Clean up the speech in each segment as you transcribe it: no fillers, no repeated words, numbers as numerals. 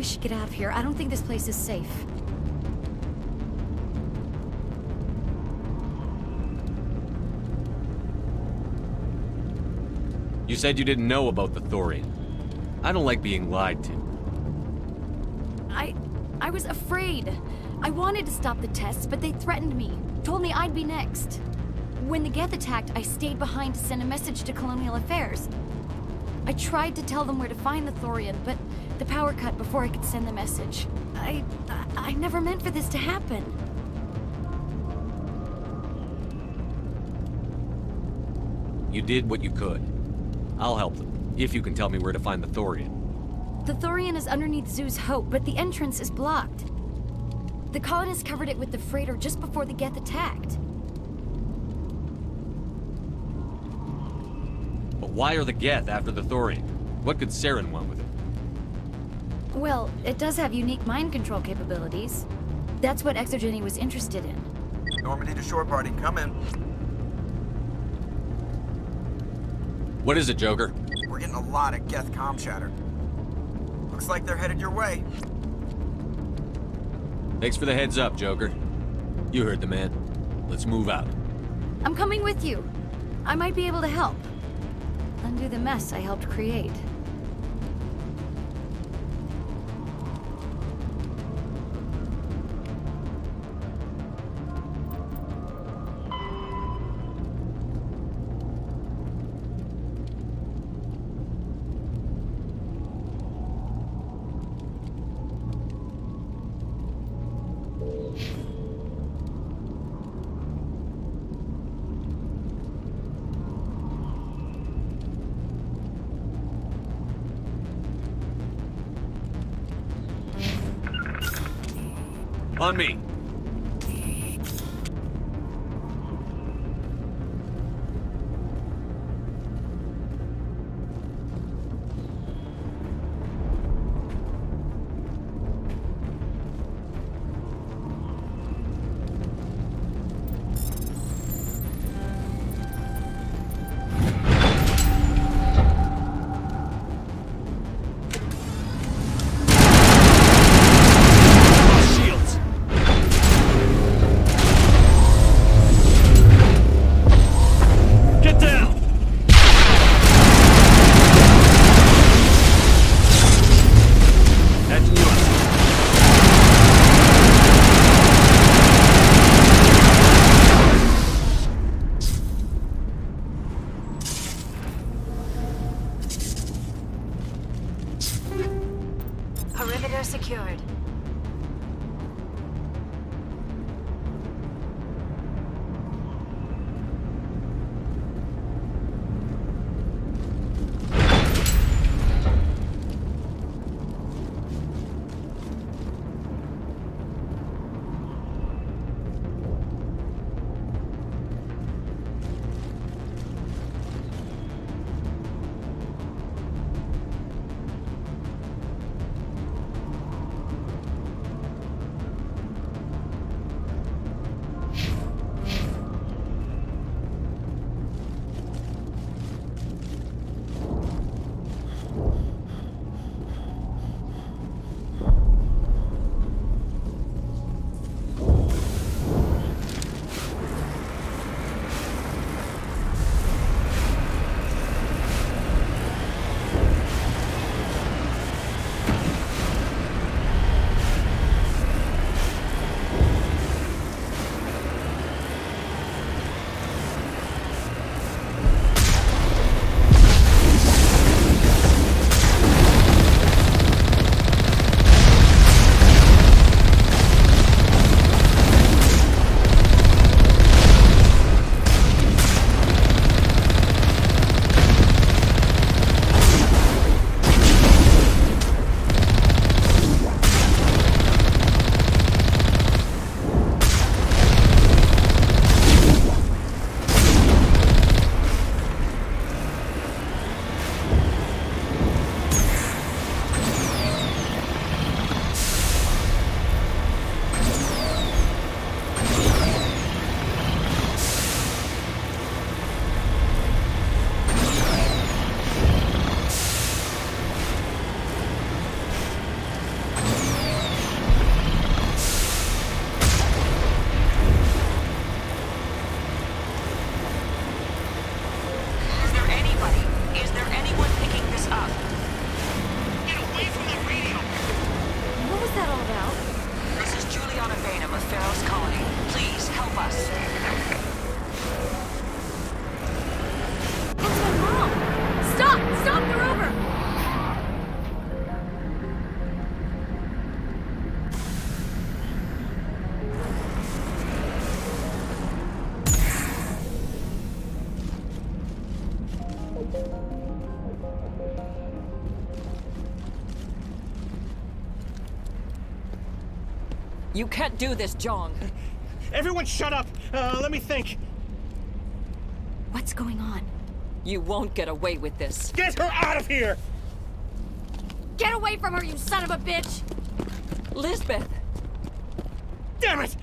we should get out of here. I don't think this place is safe. You said you didn't know about the Thorian. I don't like being lied to. I was afraid. I wanted to stop the tests, but they threatened me. Told me I'd be next. When the Geth attacked, I stayed behind to send a message to Colonial Affairs. I tried to tell them where to find the Thorian, but the power cut before I could send the message. I never meant for this to happen. You did what you could. I'll help them, if you can tell me where to find the Thorian. The Thorian is underneath Zoo's Hope, but the entrance is blocked. The colonists covered it with the freighter just before the Geth attacked. But why are the Geth after the Thorian? What could Saren want with it? Well, it does have unique mind control capabilities. That's what Exogeny was interested in. Normandy to shore party, come in. What is it, Joker? We're getting a lot of Geth comm chatter. Looks like they're headed your way. Thanks for the heads up, Joker. You heard the man. Let's move out. I'm coming with you. I might be able to help. Undo the mess I helped create. On me. Perimeter secured. You can't do this, Jong. Everyone shut up! Let me think. What's going on? You won't get away with this. Get her out of here! Get away from her, you son of a bitch! Lisbeth! Damn it!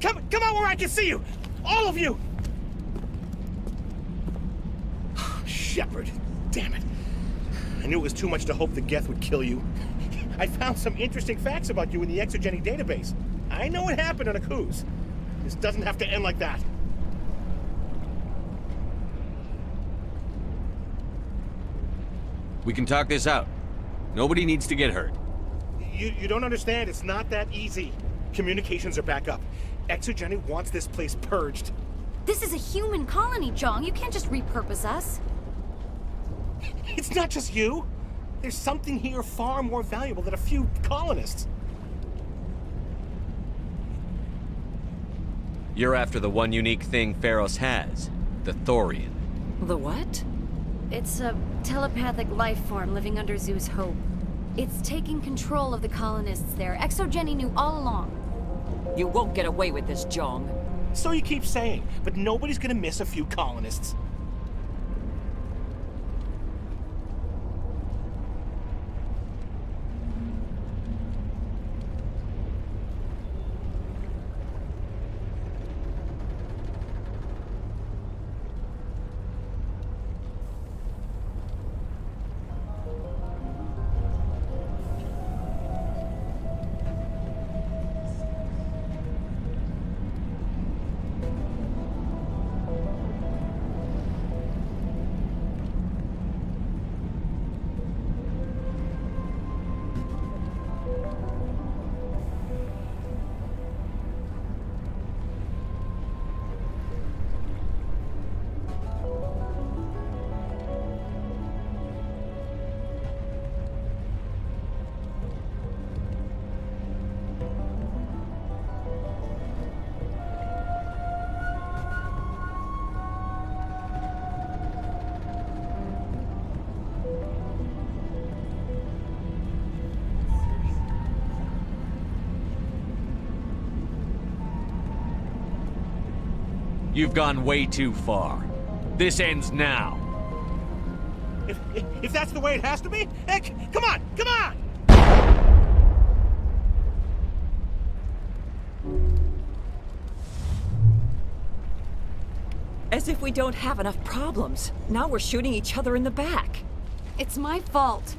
Come out where I can see you! All of you! Shepard, damn it. I knew it was too much to hope that Geth would kill you. I found some interesting facts about you in the Exogeny database. I know what happened on Akuz. This doesn't have to end like that. We can talk this out. Nobody needs to get hurt. You don't understand. It's not that easy. Communications are back up. Exogeny wants this place purged. This is a human colony, Jong. You can't just repurpose us. It's not just you. There's something here far more valuable than a few colonists. You're after the one unique thing Pharos has, the Thorian. The what? It's a telepathic life form living under Zoo's Hope. It's taking control of the colonists there. Exogeny knew all along. You won't get away with this, Jong. So you keep saying, but nobody's gonna miss a few colonists. You've gone way too far. This ends now. If that's the way it has to be, heck, come on, come on! As if we don't have enough problems. Now we're shooting each other in the back. It's my fault.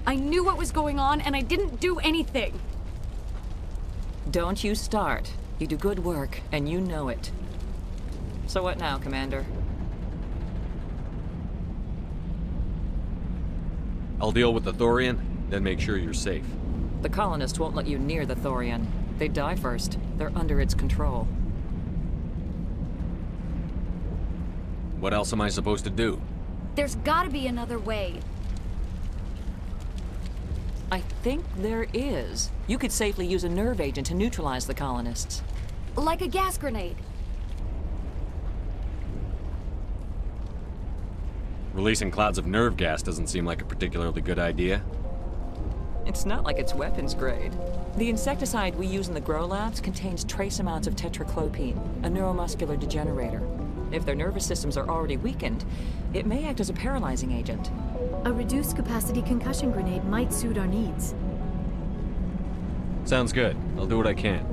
I knew what was going on and I didn't do anything. Don't you start. You do good work, and you know it. So what now, Commander? I'll deal with the Thorian, then make sure you're safe. The colonists won't let you near the Thorian. They die first. They're under its control. What else am I supposed to do? There's gotta be another way. I think there is. You could safely use a nerve agent to neutralize the colonists. Like a gas grenade. Releasing clouds of nerve gas doesn't seem like a particularly good idea. It's not like it's weapons grade. The insecticide we use in the grow labs contains trace amounts of tetraclopine, a neuromuscular degenerator. If their nervous systems are already weakened, it may act as a paralyzing agent. A reduced capacity concussion grenade might suit our needs. Sounds good. I'll do what I can.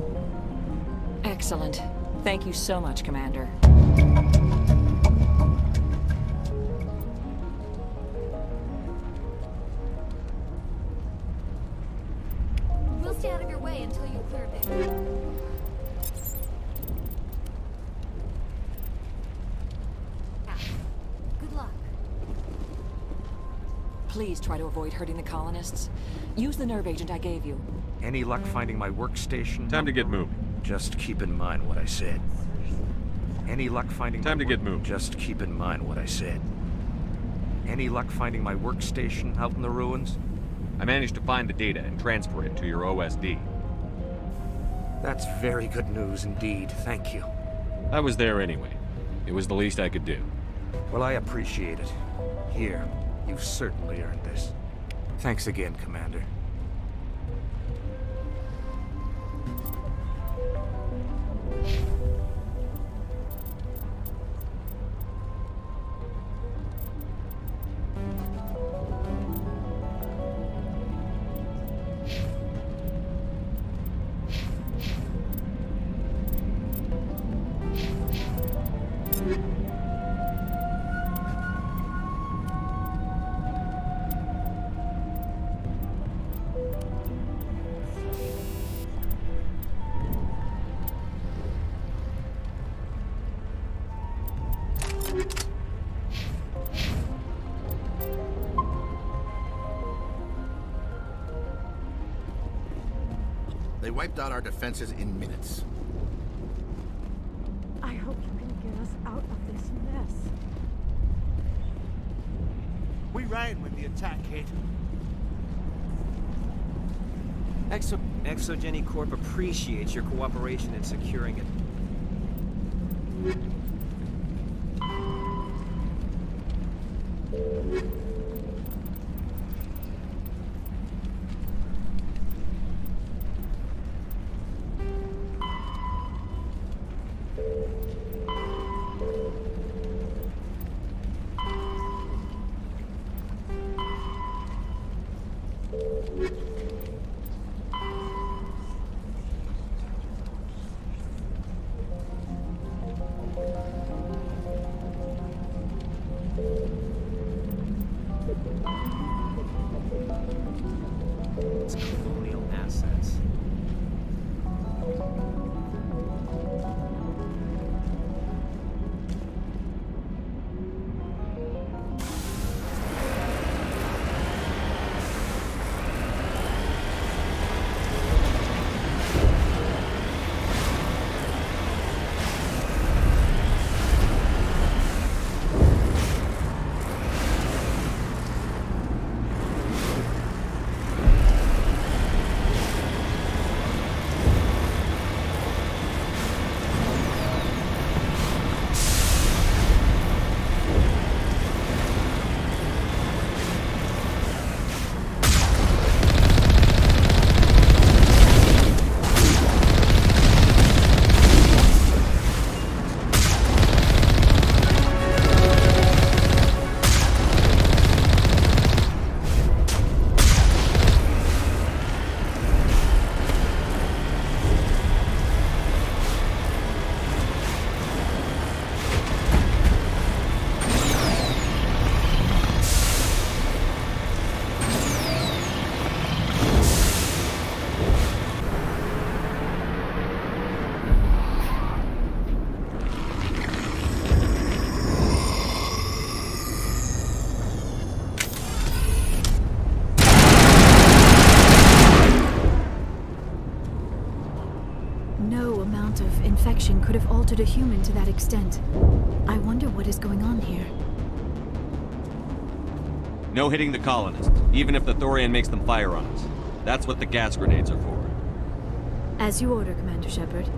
Excellent. Thank you so much, Commander. We'll stay out of your way until you clear a bit. Good luck. Please try to avoid hurting the colonists. Use the nerve agent I gave you. Any luck finding my workstation? Time to get moving. Just keep in mind what I said. Any luck finding Time my to get moving. Just keep in mind what I said. Any luck finding my workstation out in the ruins? I managed to find the data and transfer it to your OSD. That's very good news indeed, thank you. I was there anyway. It was the least I could do. Well, I appreciate it. Here, you've certainly earned this. Thanks again, Commander. They wiped out our defenses in minutes. I hope you can get us out of this mess. We ran when the attack hit. Exogeny Corp appreciates your cooperation in securing it. It's colonial assets. No amount of infection could have altered a human to that extent. I wonder what is going on here. No hitting the colonists, even if the Thorian makes them fire on us. That's what the gas grenades are for. As you order, Commander Shepard.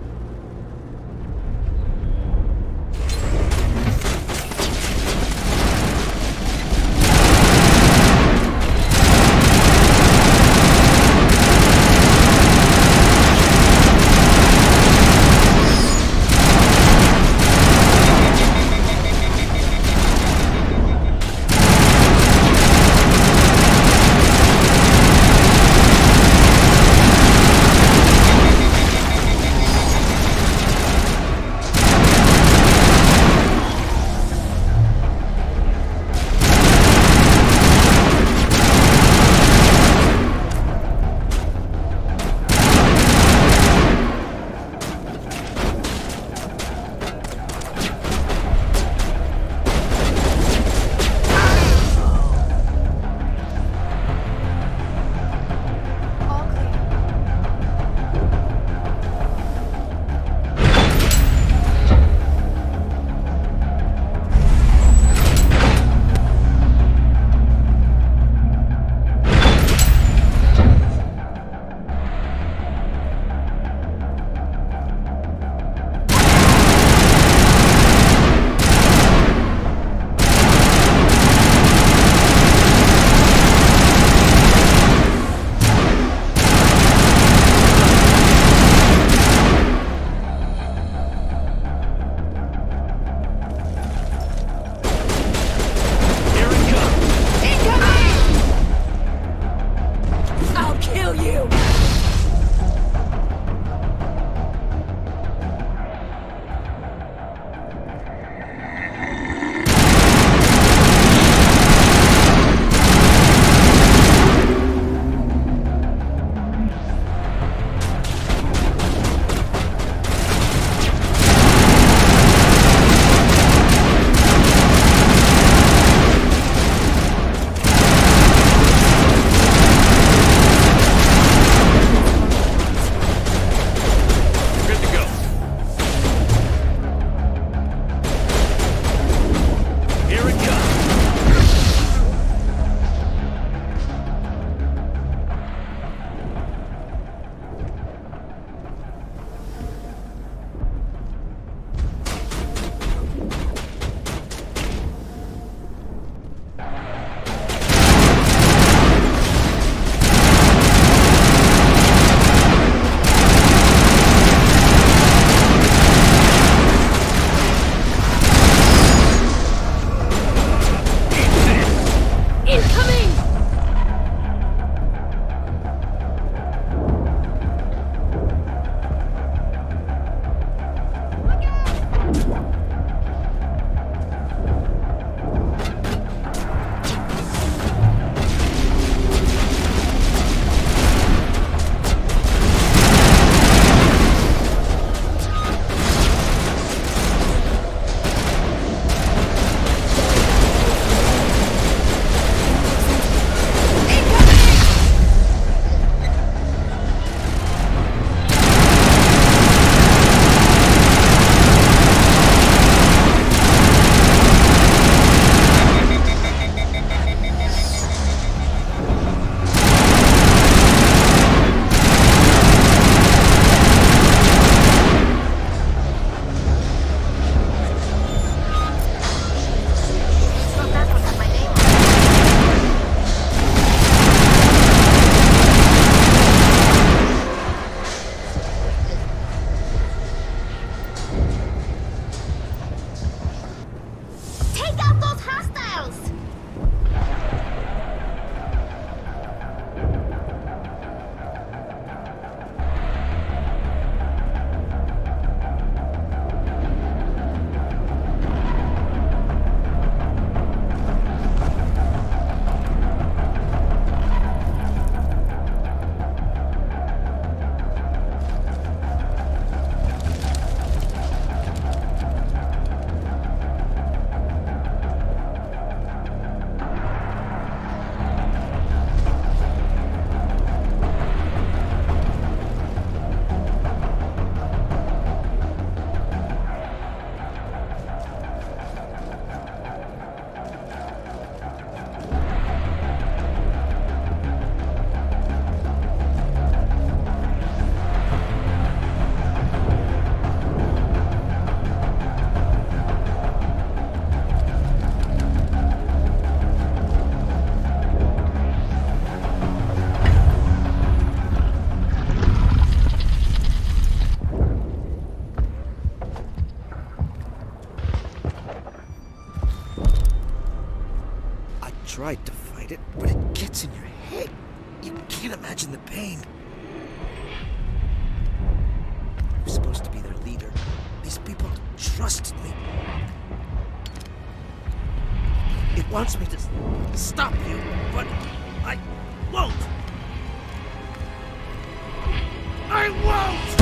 tried to fight it, but it gets in your head. You can't imagine the pain. I'm supposed to be their leader. These people trusted me. It wants me to stop you, but I won't. I won't!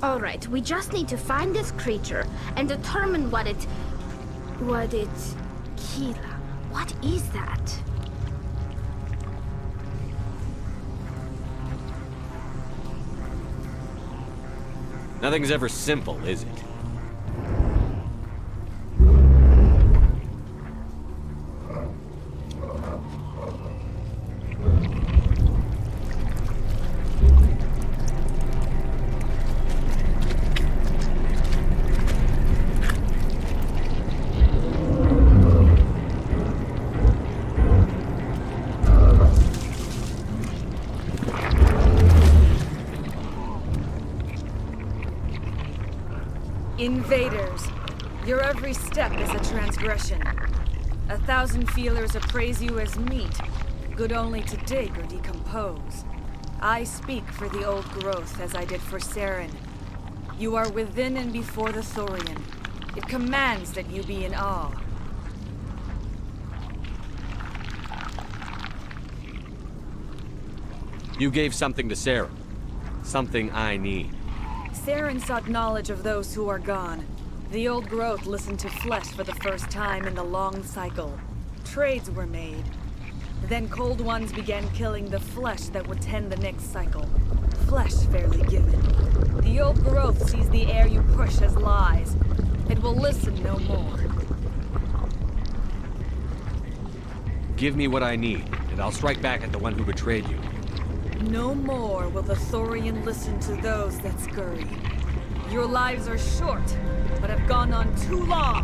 Alright, we just need to find this creature and determine what it... Keela, what is that? Nothing's ever simple, is it? Invaders, your every step is a transgression. 1,000 feelers appraise you as meat, good only to dig or decompose. I speak for the old growth as I did for Saren. You are within and before the Thorian. It commands that you be in awe. You gave something to Sarah. Something I need. Saren sought knowledge of those who are gone. The old growth listened to flesh for the first time in the long cycle. Trades were made. Then cold ones began killing the flesh that would tend the next cycle. Flesh fairly given. The old growth sees the air you push as lies. It will listen no more. Give me what I need, and I'll strike back at the one who betrayed you. No more will the Thorian listen to those that scurry. Your lives are short, but have gone on too long.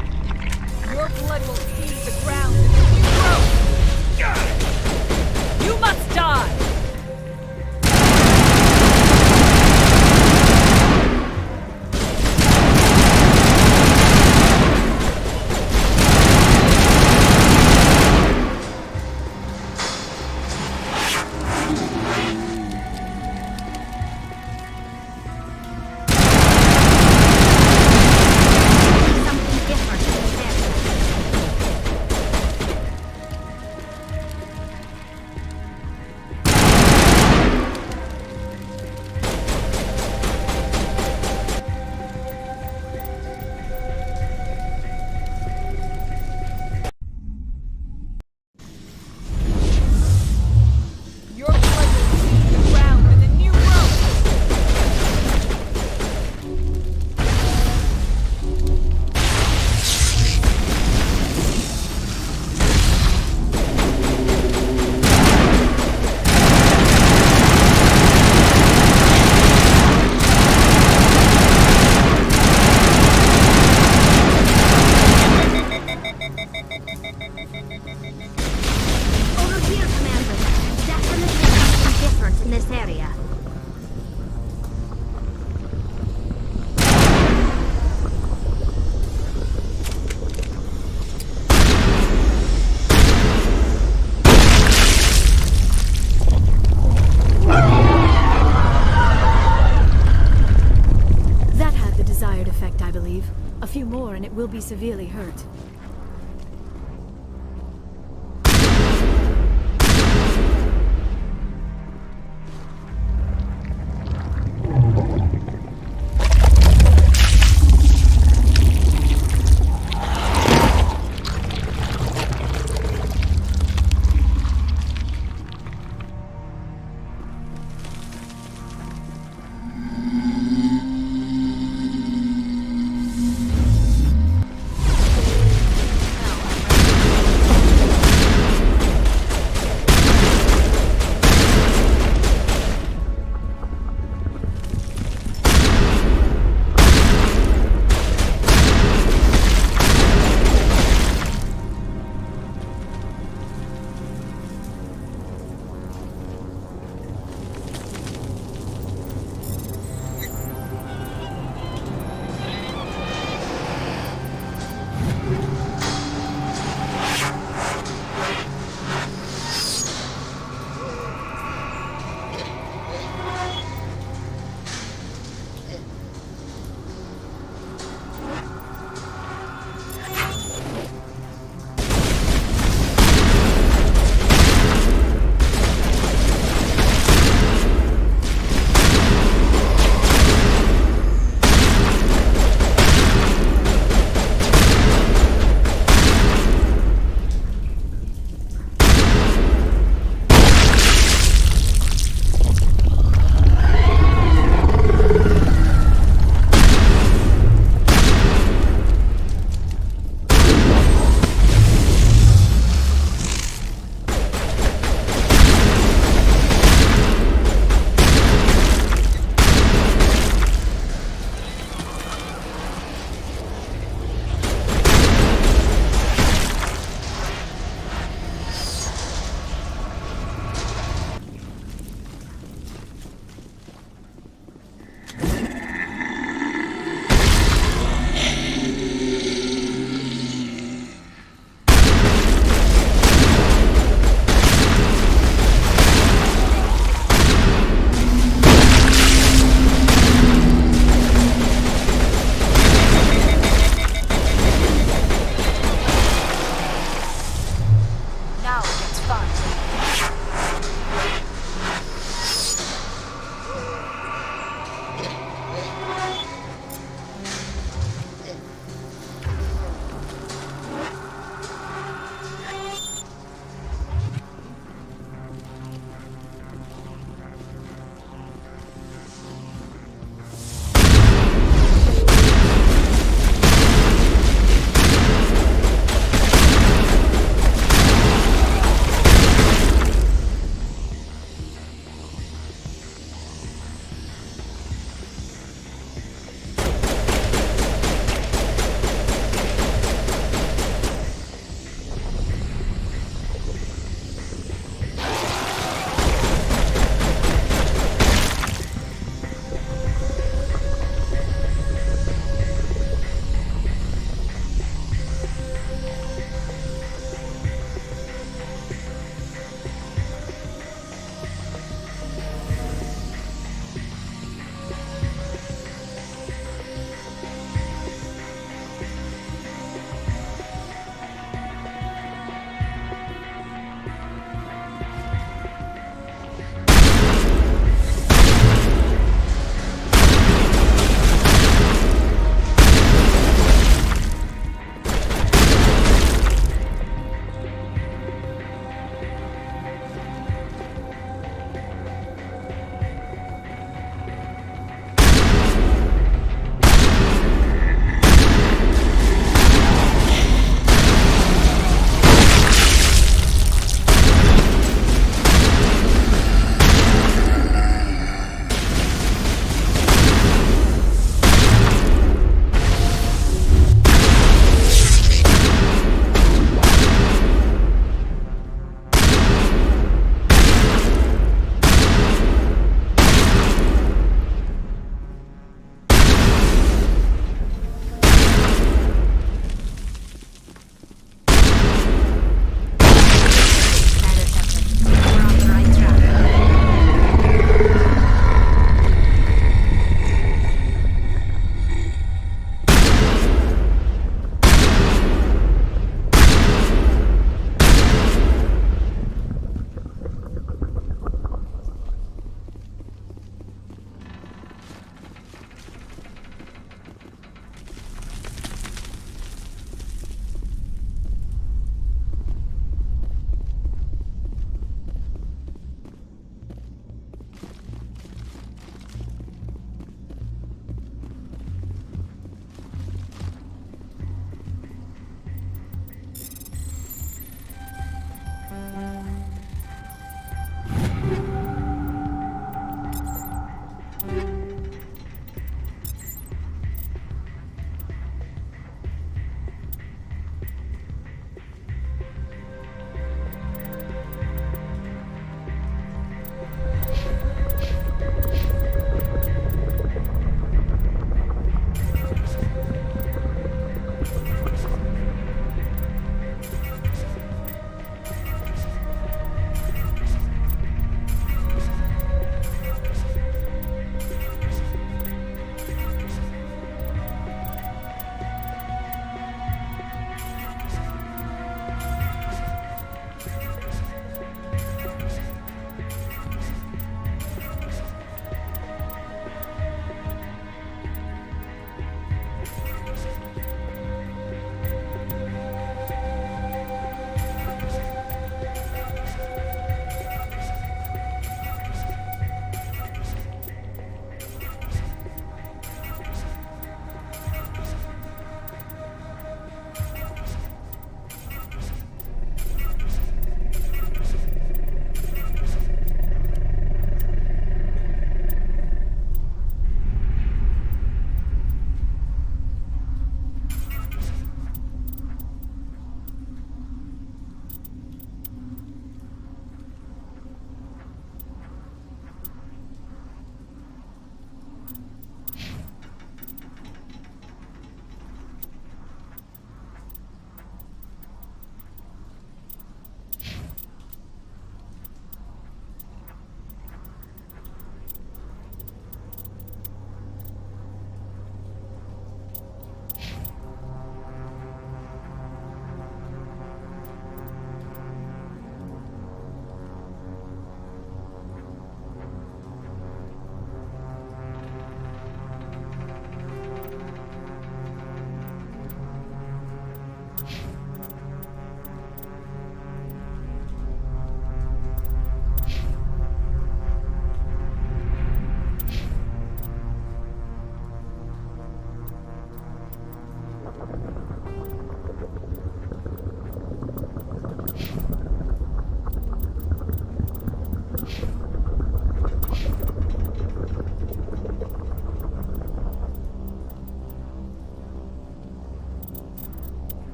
Your blood will seize the ground and you grow. You must die!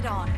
it on.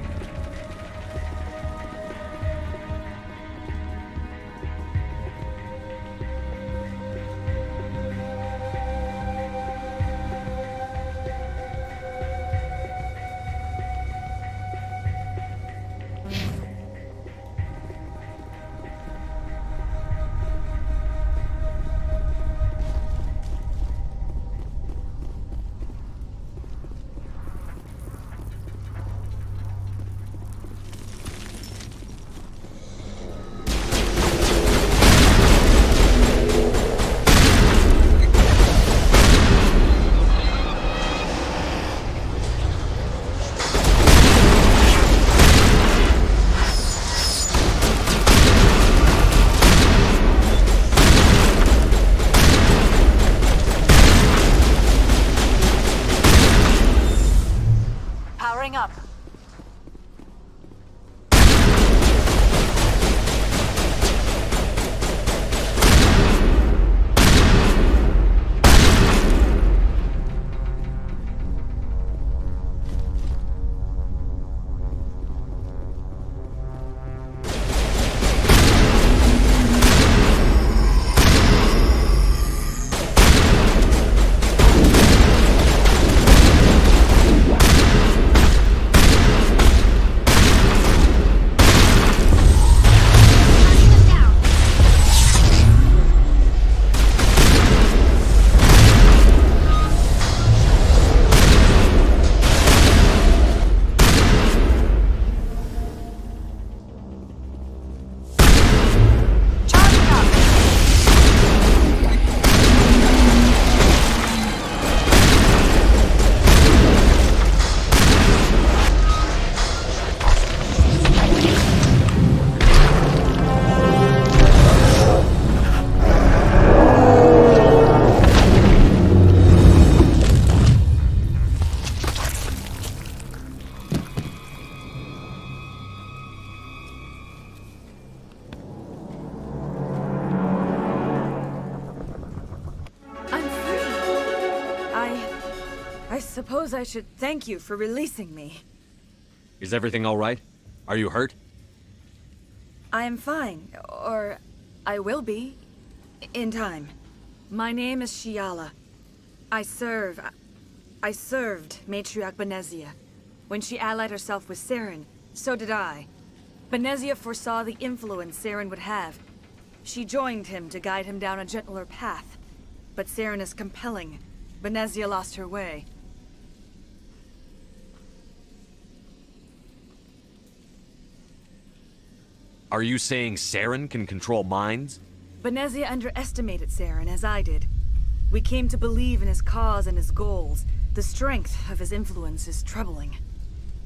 Powering up. I suppose I should thank you for releasing me. Is everything all right? Are you hurt? I am fine, or I will be, in time. My name is Shiala. I served Matriarch Benezia. When she allied herself with Saren, so did I. Benezia foresaw the influence Saren would have. She joined him to guide him down a gentler path. But Saren is compelling. Benezia lost her way. Are you saying Saren can control minds? Benezia underestimated Saren, as I did. We came to believe in his cause and his goals. The strength of his influence is troubling.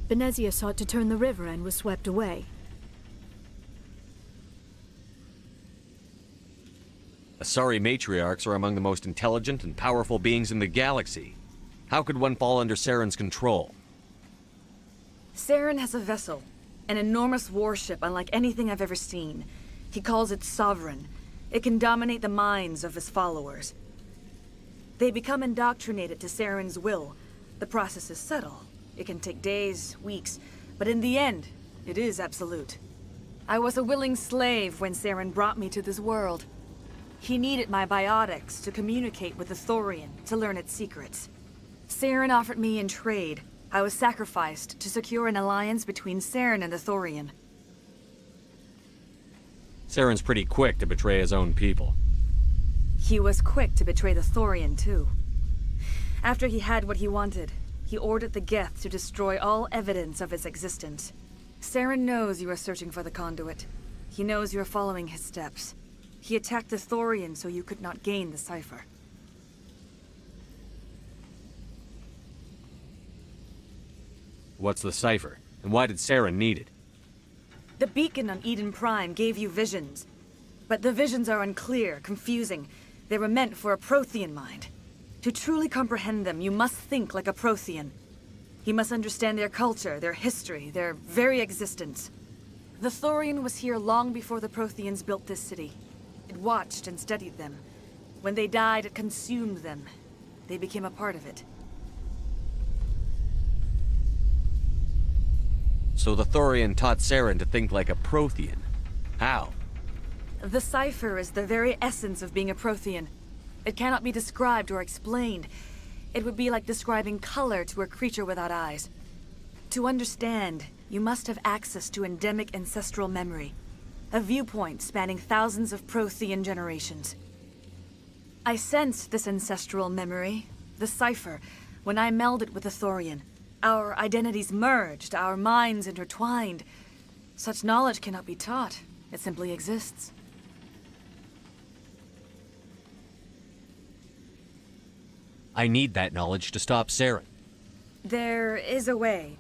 Benezia sought to turn the river and was swept away. Asari matriarchs are among the most intelligent and powerful beings in the galaxy. How could one fall under Saren's control? Saren has a vessel, an enormous warship unlike anything I've ever seen. He calls it Sovereign. It can dominate the minds of his followers. They become indoctrinated to Saren's will. The process is subtle. It can take days, weeks, but in the end, it is absolute. I was a willing slave when Saren brought me to this world. He needed my biotics to communicate with the Thorian, to learn its secrets. Saren offered me in trade. I was sacrificed to secure an alliance between Saren and the Thorian. Saren's pretty quick to betray his own people. He was quick to betray the Thorian, too. After he had what he wanted, he ordered the Geth to destroy all evidence of its existence. Saren knows you are searching for the Conduit. He knows you are following his steps. He attacked the Thorian so you could not gain the cipher. What's the cipher? And why did Saren need it? The beacon on Eden Prime gave you visions. But the visions are unclear, confusing. They were meant for a Prothean mind. To truly comprehend them, you must think like a Prothean. You must understand their culture, their history, their very existence. The Thorian was here long before the Protheans built this city. It watched and studied them. When they died, it consumed them. They became a part of it. So the Thorian taught Saren to think like a Prothean. How? The cipher is the very essence of being a Prothean. It cannot be described or explained. It would be like describing color to a creature without eyes. To understand, you must have access to endemic ancestral memory, a viewpoint spanning thousands of Prothean generations. I sensed this ancestral memory, the cipher, when I melded with the Thorian. Our identities merged, our minds intertwined. Such knowledge cannot be taught. It simply exists. I need that knowledge to stop Saren. There is a way.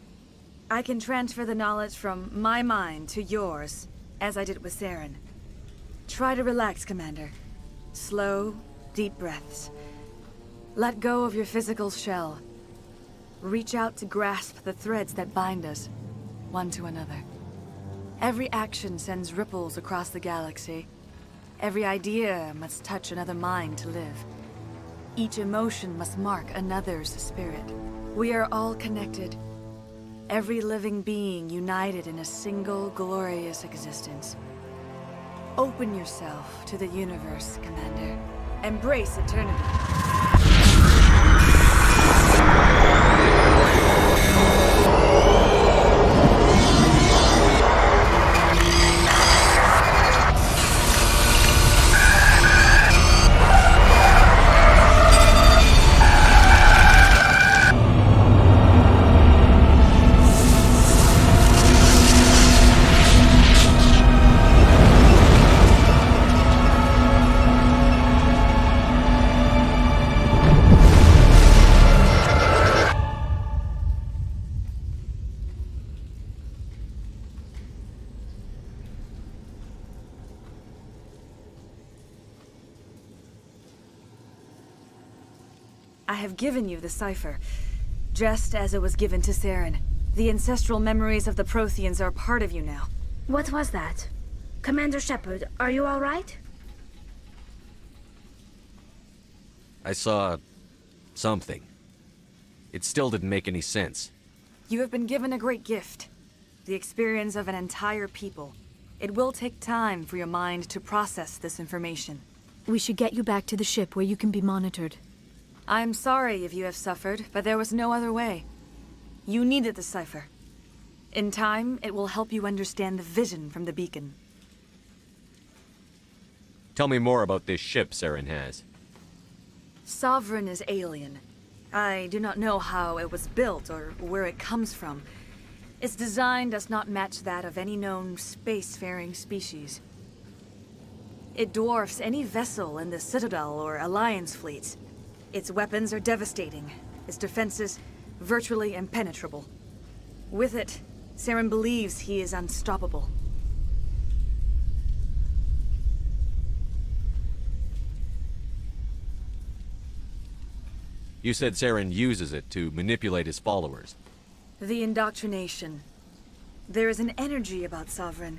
I can transfer the knowledge from my mind to yours, as I did with Saren. Try to relax, Commander. Slow, deep breaths. Let go of your physical shell. Reach out to grasp the threads that bind us, one to another. Every action sends ripples across the galaxy. Every idea must touch another mind to live. Each emotion must mark another's spirit. We are all connected. Every living being united in a single glorious existence. Open yourself to the universe, Commander. Embrace eternity. I have given you the cipher, just as it was given to Saren. The ancestral memories of the Protheans are part of you now. What was that? Commander Shepard, are you all right? I saw... something. It still didn't make any sense. You have been given a great gift. The experience of an entire people. It will take time for your mind to process this information. We should get you back to the ship where you can be monitored. I'm sorry if you have suffered, but there was no other way. You needed the cipher. In time, it will help you understand the vision from the beacon. Tell me more about this ship Saren has. Sovereign is alien. I do not know how it was built or where it comes from. Its design does not match that of any known spacefaring species. It dwarfs any vessel in the Citadel or Alliance fleets. Its weapons are devastating, its defenses virtually impenetrable. With it, Saren believes he is unstoppable. You said Saren uses it to manipulate his followers. The indoctrination. There is an energy about Sovereign.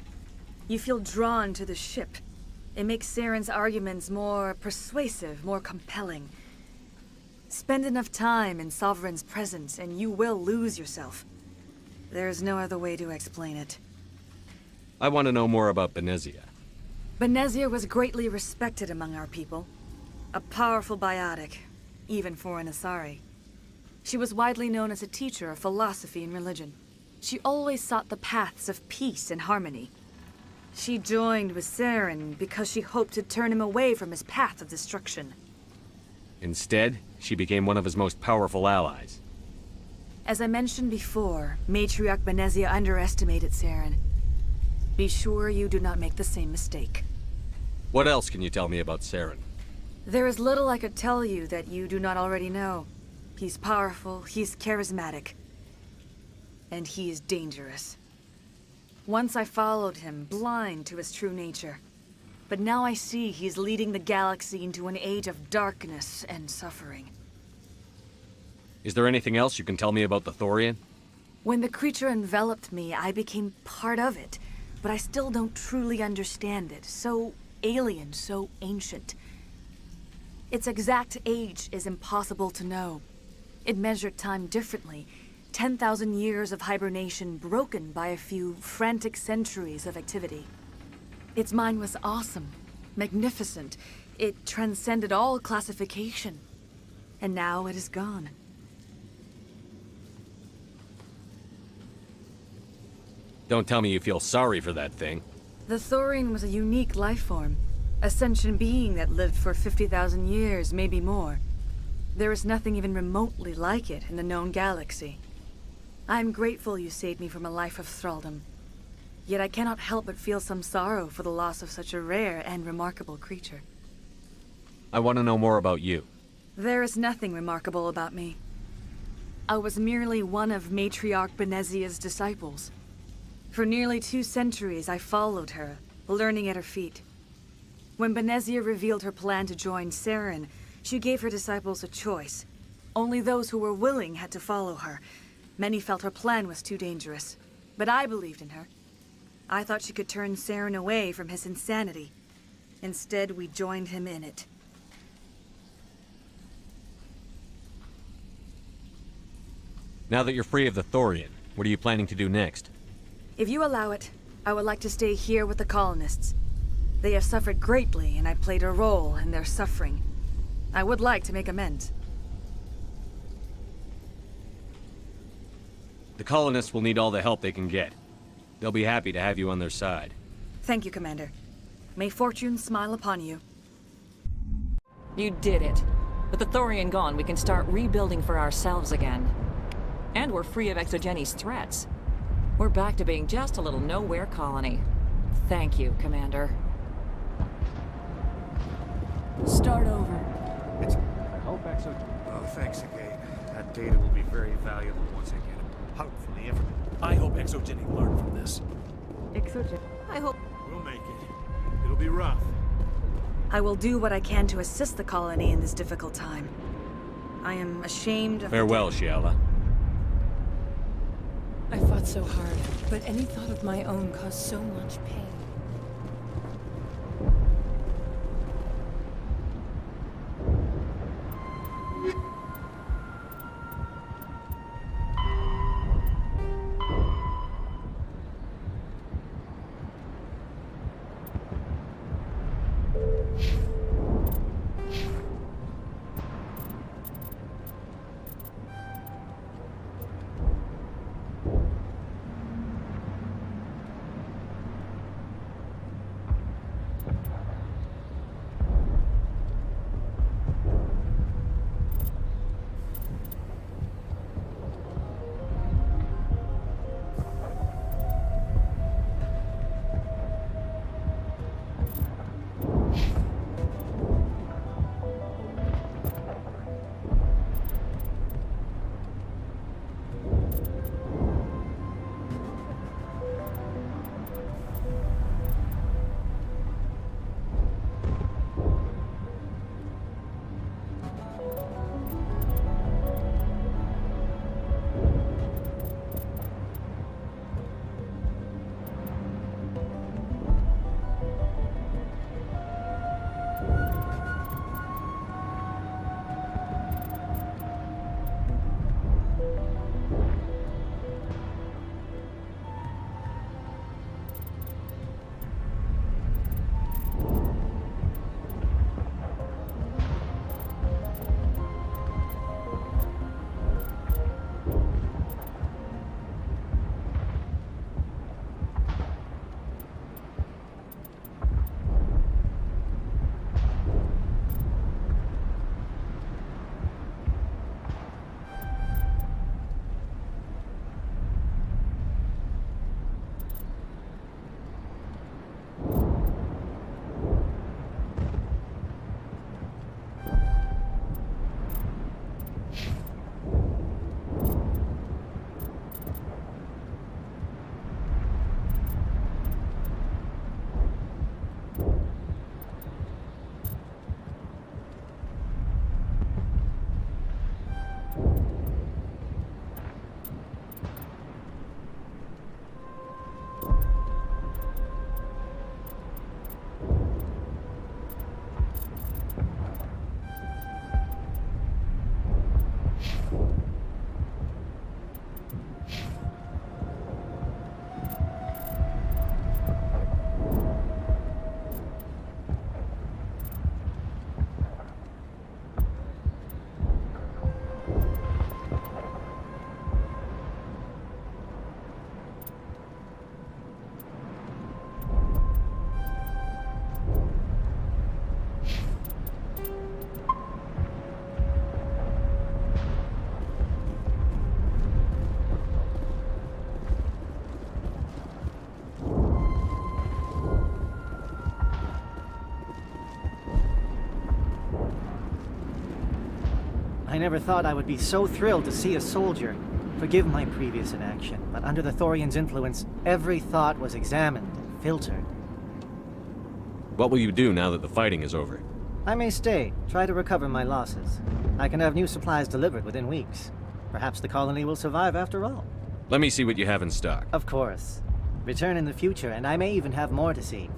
You feel drawn to the ship. It makes Saren's arguments more persuasive, more compelling. Spend enough time in Sovereign's presence and you will lose yourself. There's no other way to explain it. I want to know more about Benezia. Benezia was greatly respected among our people. A powerful biotic, even for an Asari. She was widely known as a teacher of philosophy and religion. She always sought the paths of peace and harmony. She joined with Saren because she hoped to turn him away from his path of destruction. Instead, she became one of his most powerful allies. As I mentioned before, Matriarch Benezia underestimated Saren. Be sure you do not make the same mistake. What else can you tell me about Saren? There is little I could tell you that you do not already know. He's powerful, he's charismatic, and he is dangerous. Once I followed him, blind to his true nature. But now I see he's leading the galaxy into an age of darkness and suffering. Is there anything else you can tell me about the Thorian? When the creature enveloped me, I became part of it, but I still don't truly understand it. So alien, so ancient. Its exact age is impossible to know. It measured time differently, 10,000 years of hibernation broken by a few frantic centuries of activity. Its mind was awesome, magnificent. It transcended all classification. And now it is gone. Don't tell me you feel sorry for that thing. The Thorian was a unique life form. A sentient being that lived for 50,000 years, maybe more. There is nothing even remotely like it in the known galaxy. I'm grateful you saved me from a life of thraldom. Yet I cannot help but feel some sorrow for the loss of such a rare and remarkable creature. I want to know more about you. There is nothing remarkable about me. I was merely one of Matriarch Benezia's disciples. For nearly 2 centuries, I followed her, learning at her feet. When Benezia revealed her plan to join Saren, she gave her disciples a choice. Only those who were willing had to follow her. Many felt her plan was too dangerous, but I believed in her. I thought she could turn Saren away from his insanity. Instead, we joined him in it. Now that you're free of the Thorian, what are you planning to do next? If you allow it, I would like to stay here with the colonists. They have suffered greatly, and I played a role in their suffering. I would like to make amends. The colonists will need all the help they can get. They'll be happy to have you on their side. Thank you, Commander. May fortune smile upon you. You did it. With the Thorian gone, we can start rebuilding for ourselves again. And we're free of Exogeni's threats. We're back to being just a little nowhere colony. Thank you, Commander. Start over. I hope Exo... Oh, thanks again. That data will be very valuable once I get it. Hopefully, everyone. I hope Exogeny learned from this. I hope... We'll make it. It'll be rough. I will do what I can to assist the colony in this difficult time. I am ashamed of... Farewell, Shiala. I fought so hard, but any thought of my own caused so much pain. I never thought I would be so thrilled to see a soldier. Forgive my previous inaction, but under the Thorian's influence, every thought was examined and filtered. What will you do now that the fighting is over? I may stay, try to recover my losses. I can have new supplies delivered within weeks. Perhaps the colony will survive after all. Let me see what you have in stock. Of course. Return in the future, and I may even have more to see.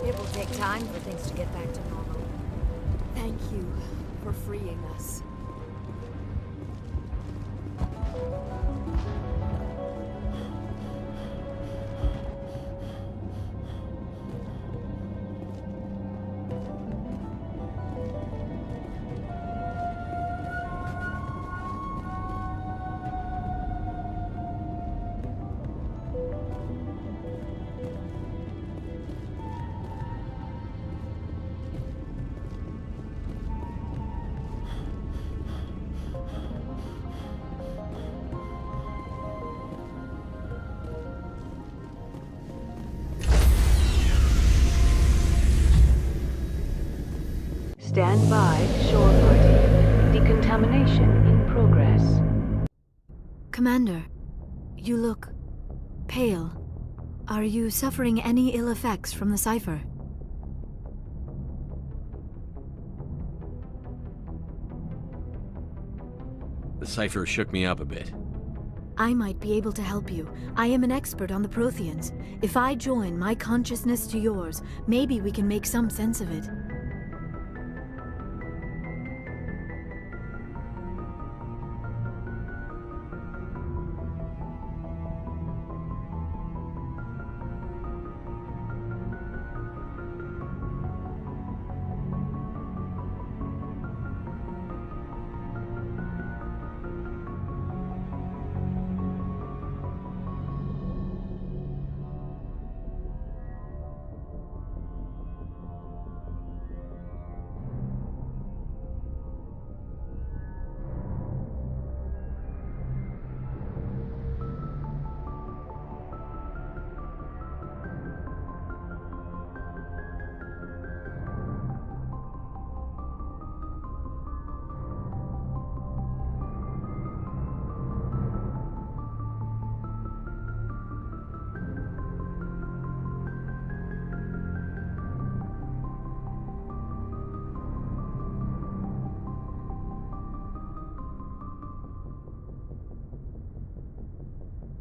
It will take time for things to get back to normal. Thank you for freeing us. Stand by, shore party. Decontamination in progress. Commander, you look pale. Are you suffering any ill effects from the cipher? The cipher shook me up a bit. I might be able to help you. I am an expert on the Protheans. If I join my consciousness to yours, maybe we can make some sense of it.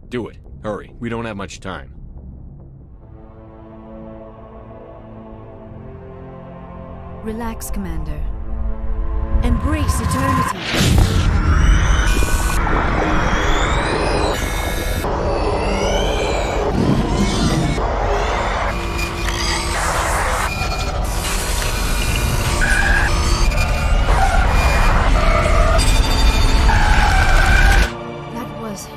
Do it. Hurry. We don't have much time. Relax, Commander. Embrace eternity. That was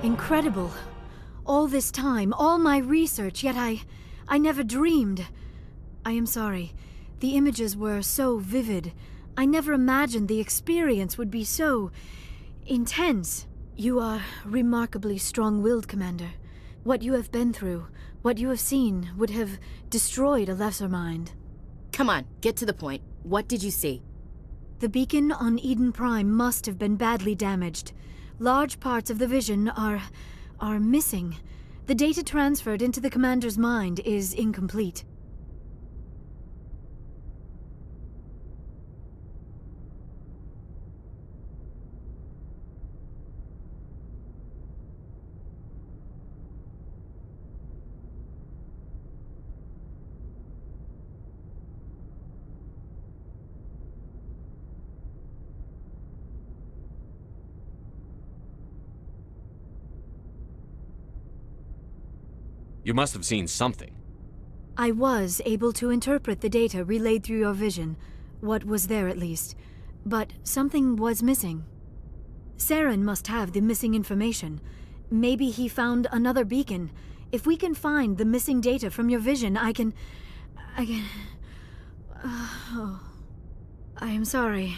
incredible. All this time, all my research, yet I never dreamed. I am sorry. The images were so vivid. I never imagined the experience would be so intense. You are remarkably strong-willed, Commander. What you have been through, what you have seen, would have destroyed a lesser mind. Come on, get to the point. What did you see? The beacon on Eden Prime must have been badly damaged. Large parts of the vision are missing. The data transferred into the Commander's mind is incomplete. You must have seen something. I was able to interpret the data relayed through your vision, what was there at least, but something was missing. Saren must have the missing information. Maybe he found another beacon. If we can find the missing data from your vision, I can... I am sorry.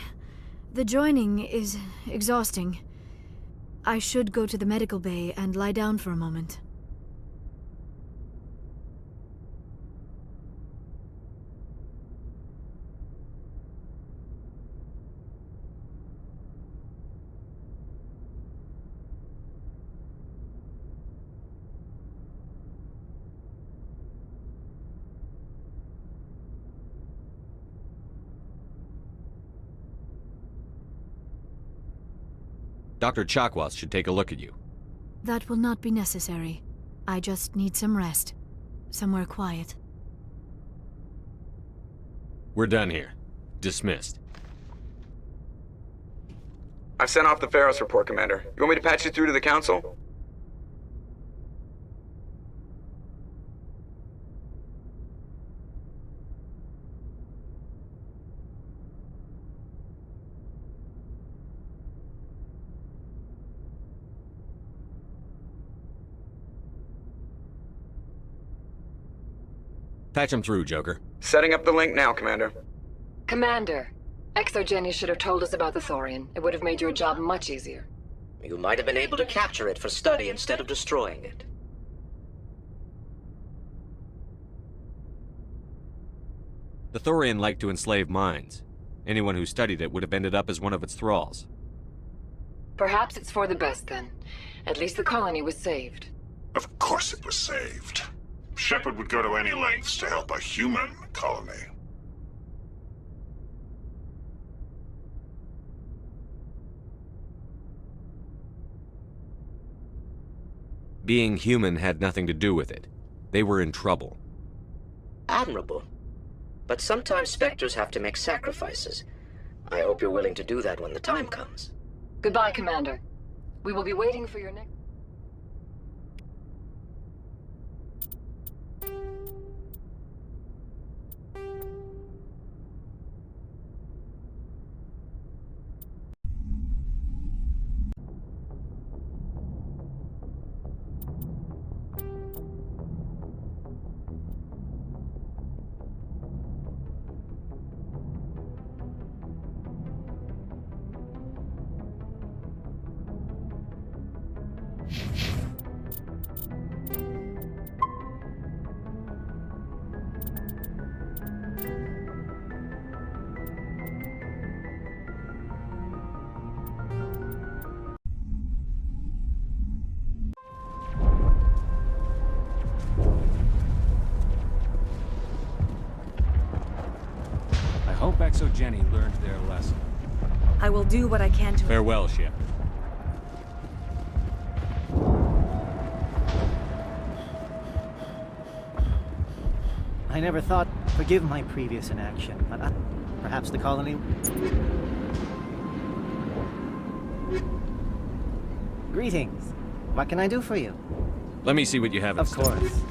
The joining is exhausting. I should go to the medical bay and lie down for a moment. Dr. Chakwas should take a look at you. That will not be necessary. I just need some rest. Somewhere quiet. We're done here. Dismissed. I've sent off the Pharos report, Commander. You want me to patch you through to the Council? Patch him through, Joker. Setting up the link now, Commander. Commander, Exogeny should have told us about the Thorian. It would have made your job much easier. You might have been able to capture it for study instead of destroying it. The Thorian liked to enslave minds. Anyone who studied it would have ended up as one of its thralls. Perhaps it's for the best then. At least the colony was saved. Of course it was saved. Shepard would go to any lengths to help a human colony. Being human had nothing to do with it. They were in trouble. Admirable. But sometimes Spectres have to make sacrifices. I hope you're willing to do that when the time comes. Goodbye, Commander. We will be waiting for your next... I hope Exogeny learned their lesson. I will do what I can to... Farewell, Shepard. I never thought... Forgive my previous inaction, but perhaps the colony... Greetings. What can I do for you? Let me see what you have in Of stock. course.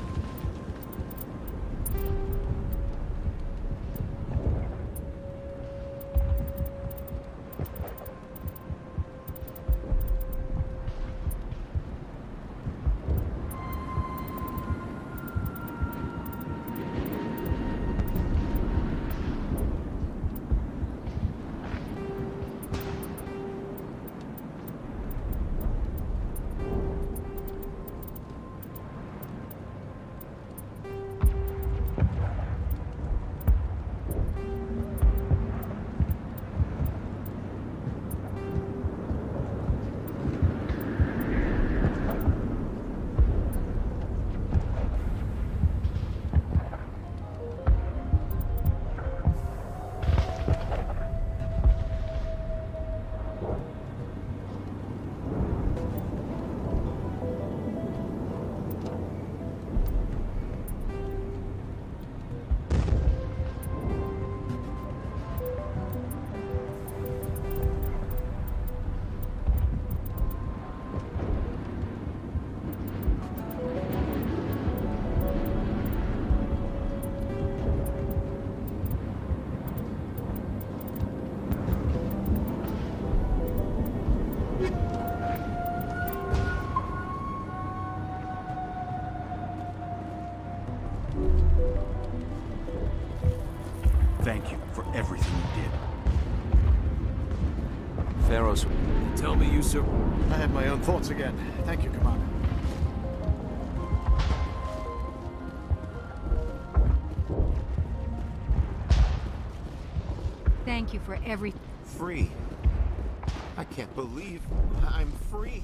Thank you for everything you did. Pharaohs, tell me you I had my own thoughts again. Thank you, Commander. Thank you for every... Free. I can't believe I'm free.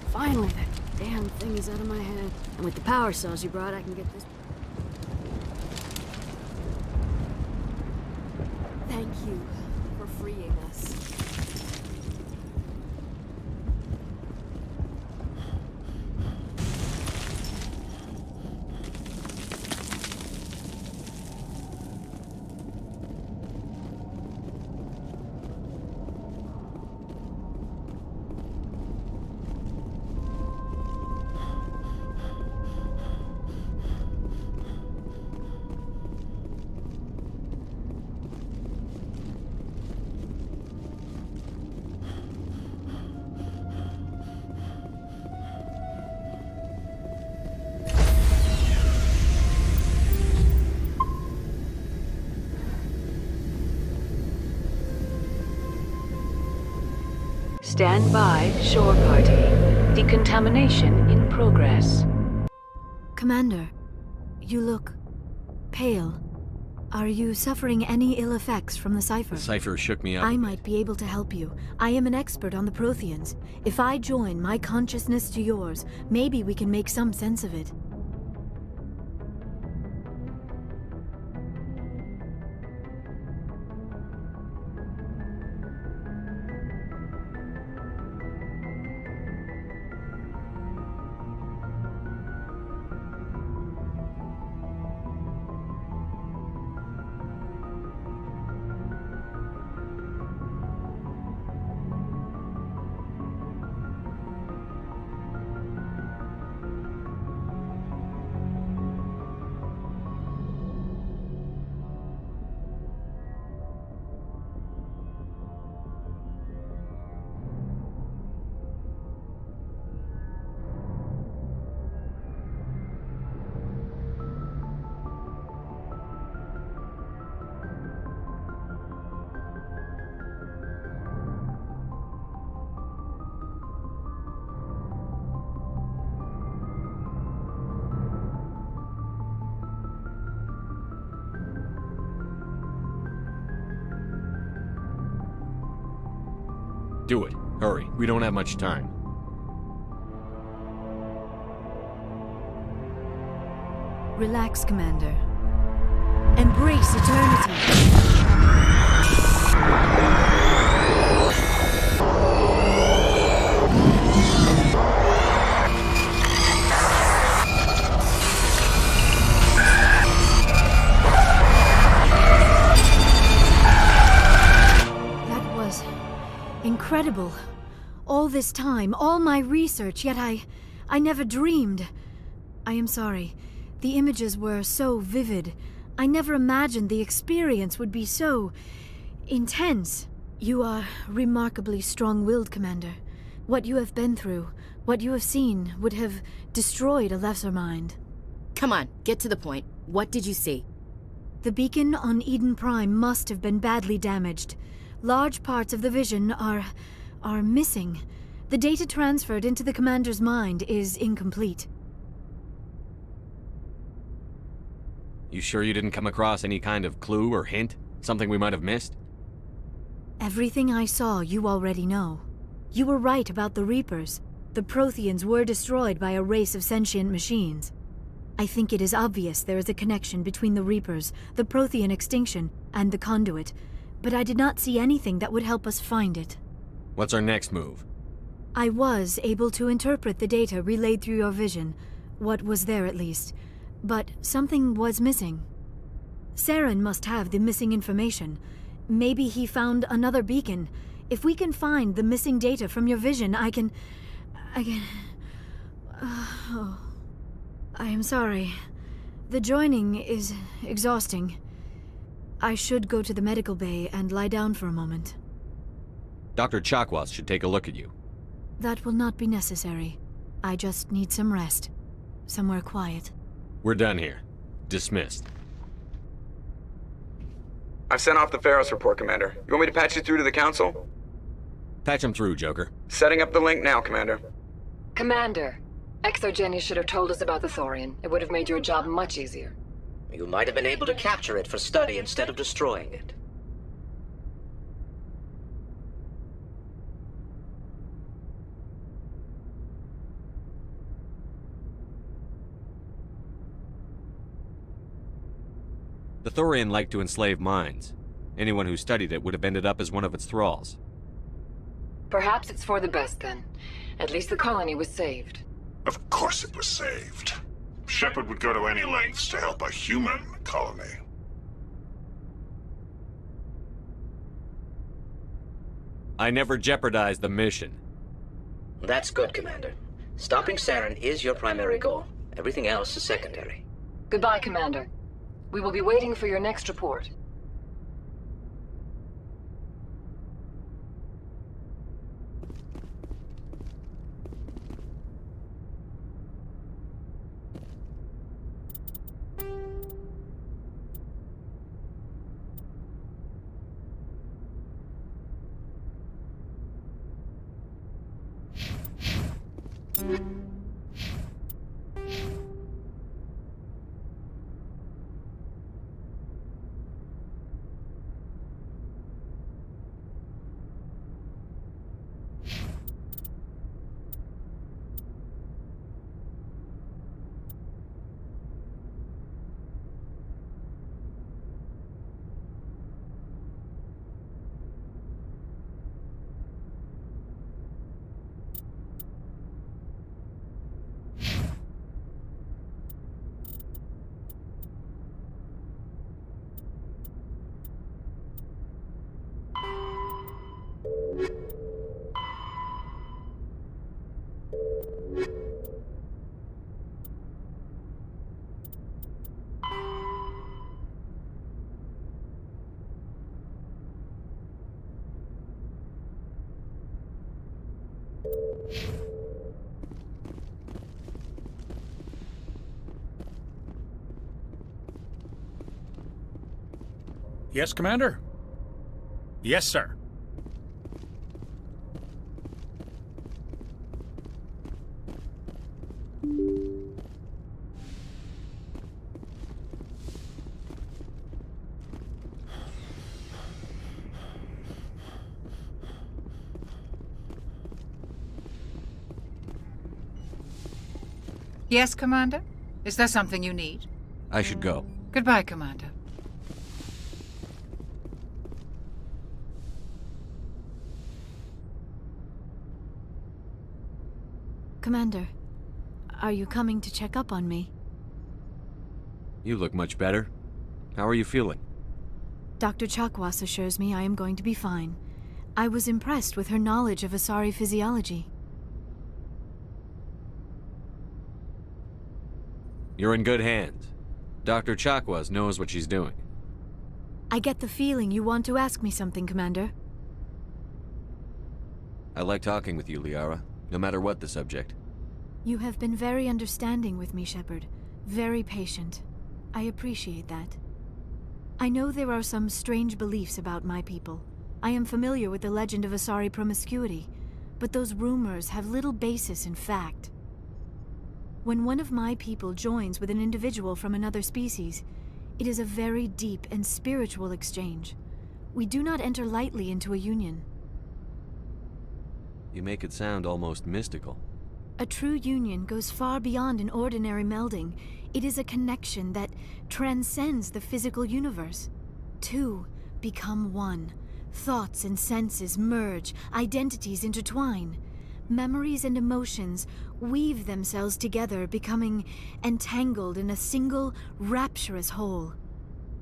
Finally, that damn thing is out of my head. And with the power cells you brought, I can get this... Thank you for freeing us. Stand by, shore party. Decontamination in progress. Commander, you look pale. Are you suffering any ill effects from the cipher? The cipher shook me up. I might be able to help you. I am an expert on the Protheans. If I join my consciousness to yours, maybe we can make some sense of it. Do it. Hurry. We don't have much time. Relax, Commander. Embrace eternity. That was incredible. All this time, all my research, yet I never dreamed. I am sorry. The images were so vivid. I never imagined the experience would be so intense. You are remarkably strong-willed, Commander. What you have been through, what you have seen, would have destroyed a lesser mind. Come on, get to the point. What did you see? The beacon on Eden Prime must have been badly damaged. Large parts of the vision are missing. The data transferred into the Commander's mind is incomplete. You sure you didn't come across any kind of clue or hint? Something we might have missed? Everything I saw, you already know. You were right about the Reapers. The Protheans were destroyed by a race of sentient machines. I think it is obvious there is a connection between the Reapers, the Prothean extinction, and the Conduit, but I did not see anything that would help us find it. What's our next move? I was able to interpret the data relayed through your vision, what was there at least. But something was missing. Saren must have the missing information. Maybe he found another beacon. If we can find the missing data from your vision, I can... Oh. I am sorry. The joining is exhausting. I should go to the medical bay and lie down for a moment. Dr. Chakwas should take a look at you. That will not be necessary. I just need some rest. Somewhere quiet. We're done here. Dismissed. I've sent off the Pharos report, Commander. You want me to patch you through to the Council? Patch him through, Joker. Setting up the link now, Commander. Commander, Exogeny should have told us about the Thorian. It would have made your job much easier. You might have been able to capture it for study instead of destroying it. The Thorian liked to enslave minds. Anyone who studied it would have ended up as one of its thralls. Perhaps it's for the best then. At least the colony was saved. Of course it was saved. Shepard would go to any lengths to help a human colony. I never jeopardized the mission. That's good, Commander. Stopping Saren is your primary goal. Everything else is secondary. Goodbye, Commander. We will be waiting for your next report. Yes, Commander? Yes, sir. Yes, Commander? Is there something you need? I should go. Goodbye, Commander. Commander, are you coming to check up on me? You look much better. How are you feeling? Dr. Chakwas assures me I am going to be fine. I was impressed with her knowledge of Asari physiology. You're in good hands. Dr. Chakwas knows what she's doing. I get the feeling you want to ask me something, Commander. I like talking with you, Liara, no matter what the subject. You have been very understanding with me, Shepard. Very patient. I appreciate that. I know there are some strange beliefs about my people. I am familiar with the legend of Asari promiscuity, but those rumors have little basis in fact. When one of my people joins with an individual from another species, it is a very deep and spiritual exchange. We do not enter lightly into a union. You make it sound almost mystical. A true union goes far beyond an ordinary melding. It is a connection that transcends the physical universe. Two become one. Thoughts and senses merge, identities intertwine. Memories and emotions weave themselves together, becoming entangled in a single, rapturous whole.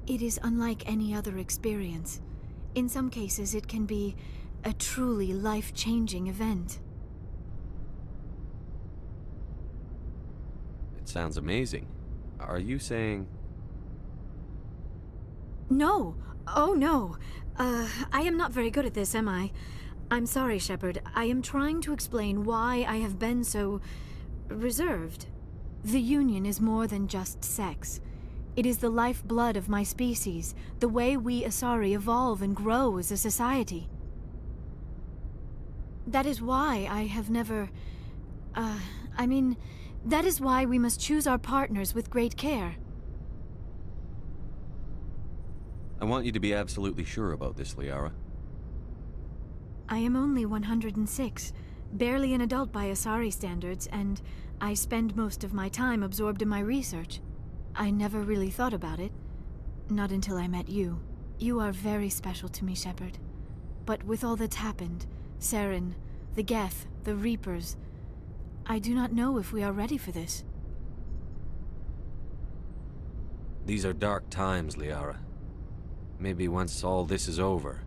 It is unlike any other experience. In some cases, it can be a truly life-changing event. It sounds amazing. Are you saying... No. Oh, no. I am not very good at this, am I? I'm sorry, Shepard. I am trying to explain why I have been so... reserved. The Union is more than just sex. It is the lifeblood of my species, the way we Asari evolve and grow as a society. That is why I have never... that is why we must choose our partners with great care. I want you to be absolutely sure about this, Liara. I am only 106, barely an adult by Asari standards, and I spend most of my time absorbed in my research. I never really thought about it. Not until I met you. You are very special to me, Shepard. But with all that's happened, Saren, the Geth, the Reapers, I do not know if we are ready for this. These are dark times, Liara. Maybe once all this is over.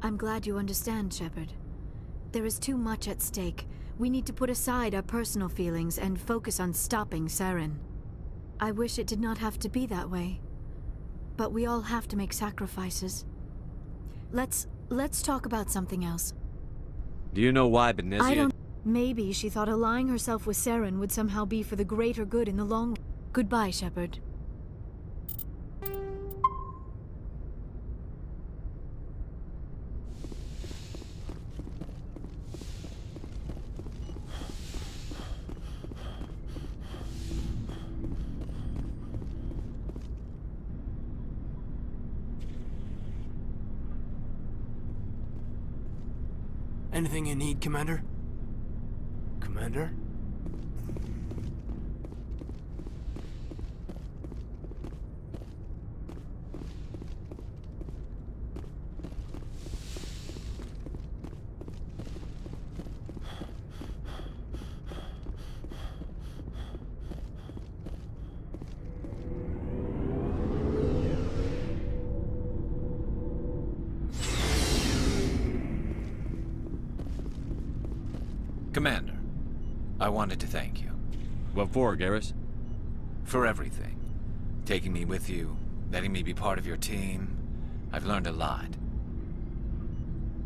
I'm glad you understand, Shepard. There is too much at stake. We need to put aside our personal feelings and focus on stopping Saren. I wish it did not have to be that way. But we all have to make sacrifices. Let's talk about something else. Do you know why Benezia... I don't... Maybe she thought allying herself with Saren would somehow be for the greater good in the long... Goodbye, Shepard. Anything you need, Commander? Commander? Commander, I wanted to thank you. What for, Garrus? For everything. Taking me with you, letting me be part of your team. I've learned a lot.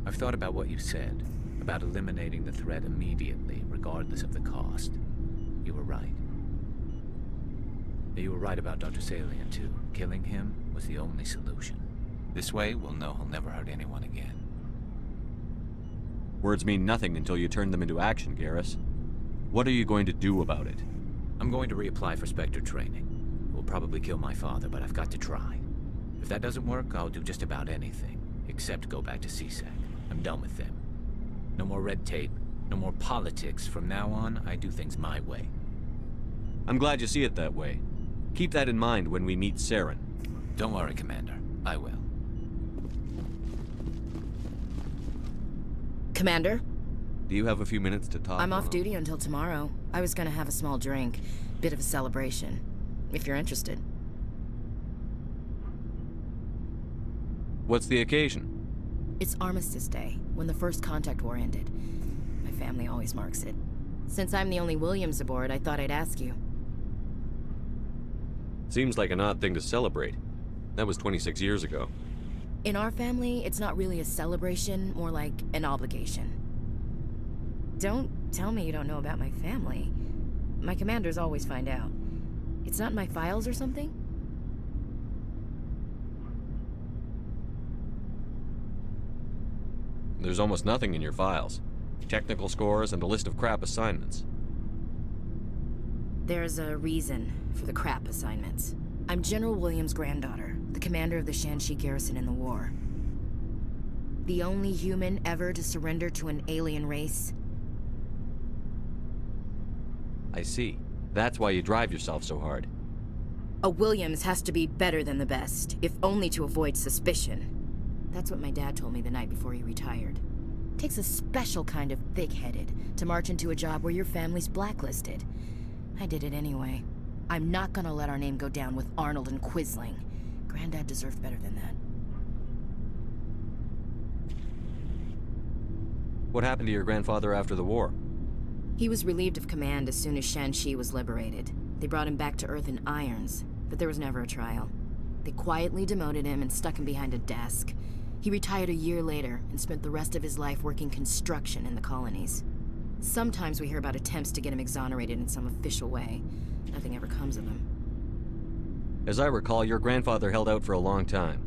I've thought about what you said, about eliminating the threat immediately, regardless of the cost. You were right. You were right about Dr. Salian, too. Killing him was the only solution. This way, we'll know he'll never hurt anyone again. Words mean nothing until you turn them into action, Garrus. What are you going to do about it? I'm going to reapply for Spectre training. It will probably kill my father, but I've got to try. If that doesn't work, I'll do just about anything, except go back to CSEC. I'm done with them. No more red tape, No more politics. From now on, I do things my way. I'm glad you see it that way. Keep that in mind when we meet Saren. Don't worry, Commander. I will. Commander? Do you have a few minutes to talk? I'm off duty until tomorrow. I was gonna have a small drink. Bit of a celebration. If you're interested. What's the occasion? It's Armistice Day, when the First Contact War ended. My family always marks it. Since I'm the only Williams aboard, I thought I'd ask you. Seems like an odd thing to celebrate. That was 26 years ago. In our family, it's not really a celebration, more like an obligation. Don't tell me you don't know about my family. My commanders always find out. It's not in my files or something? There's almost nothing in your files. Technical scores and a list of crap assignments. There's a reason for the crap assignments. I'm General Williams' granddaughter, the commander of the Shanxi garrison in the war. The only human ever to surrender to an alien race. I see. That's why you drive yourself so hard. A Williams has to be better than the best, if only to avoid suspicion. That's what my dad told me the night before he retired. Takes a special kind of thick-headed to march into a job where your family's blacklisted. I did it anyway. I'm not gonna let our name go down with Arnold and Quisling. Granddad deserved better than that. What happened to your grandfather after the war? He was relieved of command as soon as Shanxi was liberated. They brought him back to Earth in irons, but there was never a trial. They quietly demoted him and stuck him behind a desk. He retired a year later and spent the rest of his life working construction in the colonies. Sometimes we hear about attempts to get him exonerated in some official way. Nothing ever comes of him. As I recall, your grandfather held out for a long time.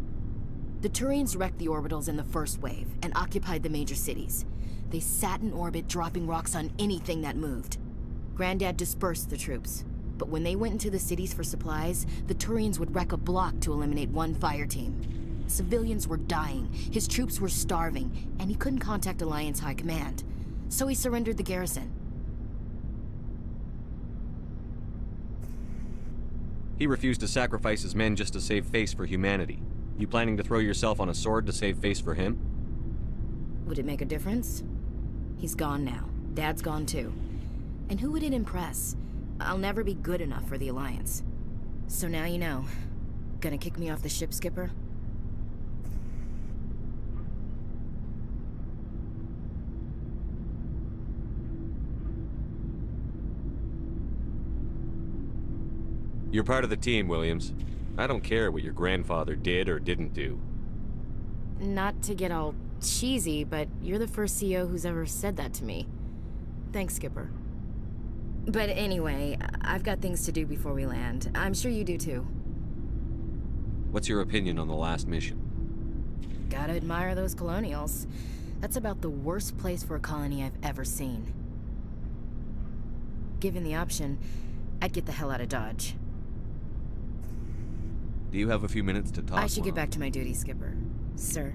The Turians wrecked the orbitals in the first wave and occupied the major cities. They sat in orbit, dropping rocks on anything that moved. Granddad dispersed the troops, but when they went into the cities for supplies, the Turians would wreck a block to eliminate one fire team. Civilians were dying, his troops were starving, and he couldn't contact Alliance High Command. So he surrendered the garrison. He refused to sacrifice his men just to save face for humanity. You planning to throw yourself on a sword to save face for him? Would it make a difference? He's gone now. Dad's gone too. And who would it impress? I'll never be good enough for the Alliance. So now you know. Gonna kick me off the ship, Skipper? You're part of the team, Williams. I don't care what your grandfather did or didn't do. Not to get all cheesy, but you're the first CO who's ever said that to me. Thanks, Skipper. But anyway, I've got things to do before we land. I'm sure you do too. What's your opinion on the last mission? Gotta admire those colonials. That's about the worst place for a colony I've ever seen. Given the option, I'd get the hell out of Dodge. Do you have a few minutes to talk? I should get back to my duty, Skipper. Sir.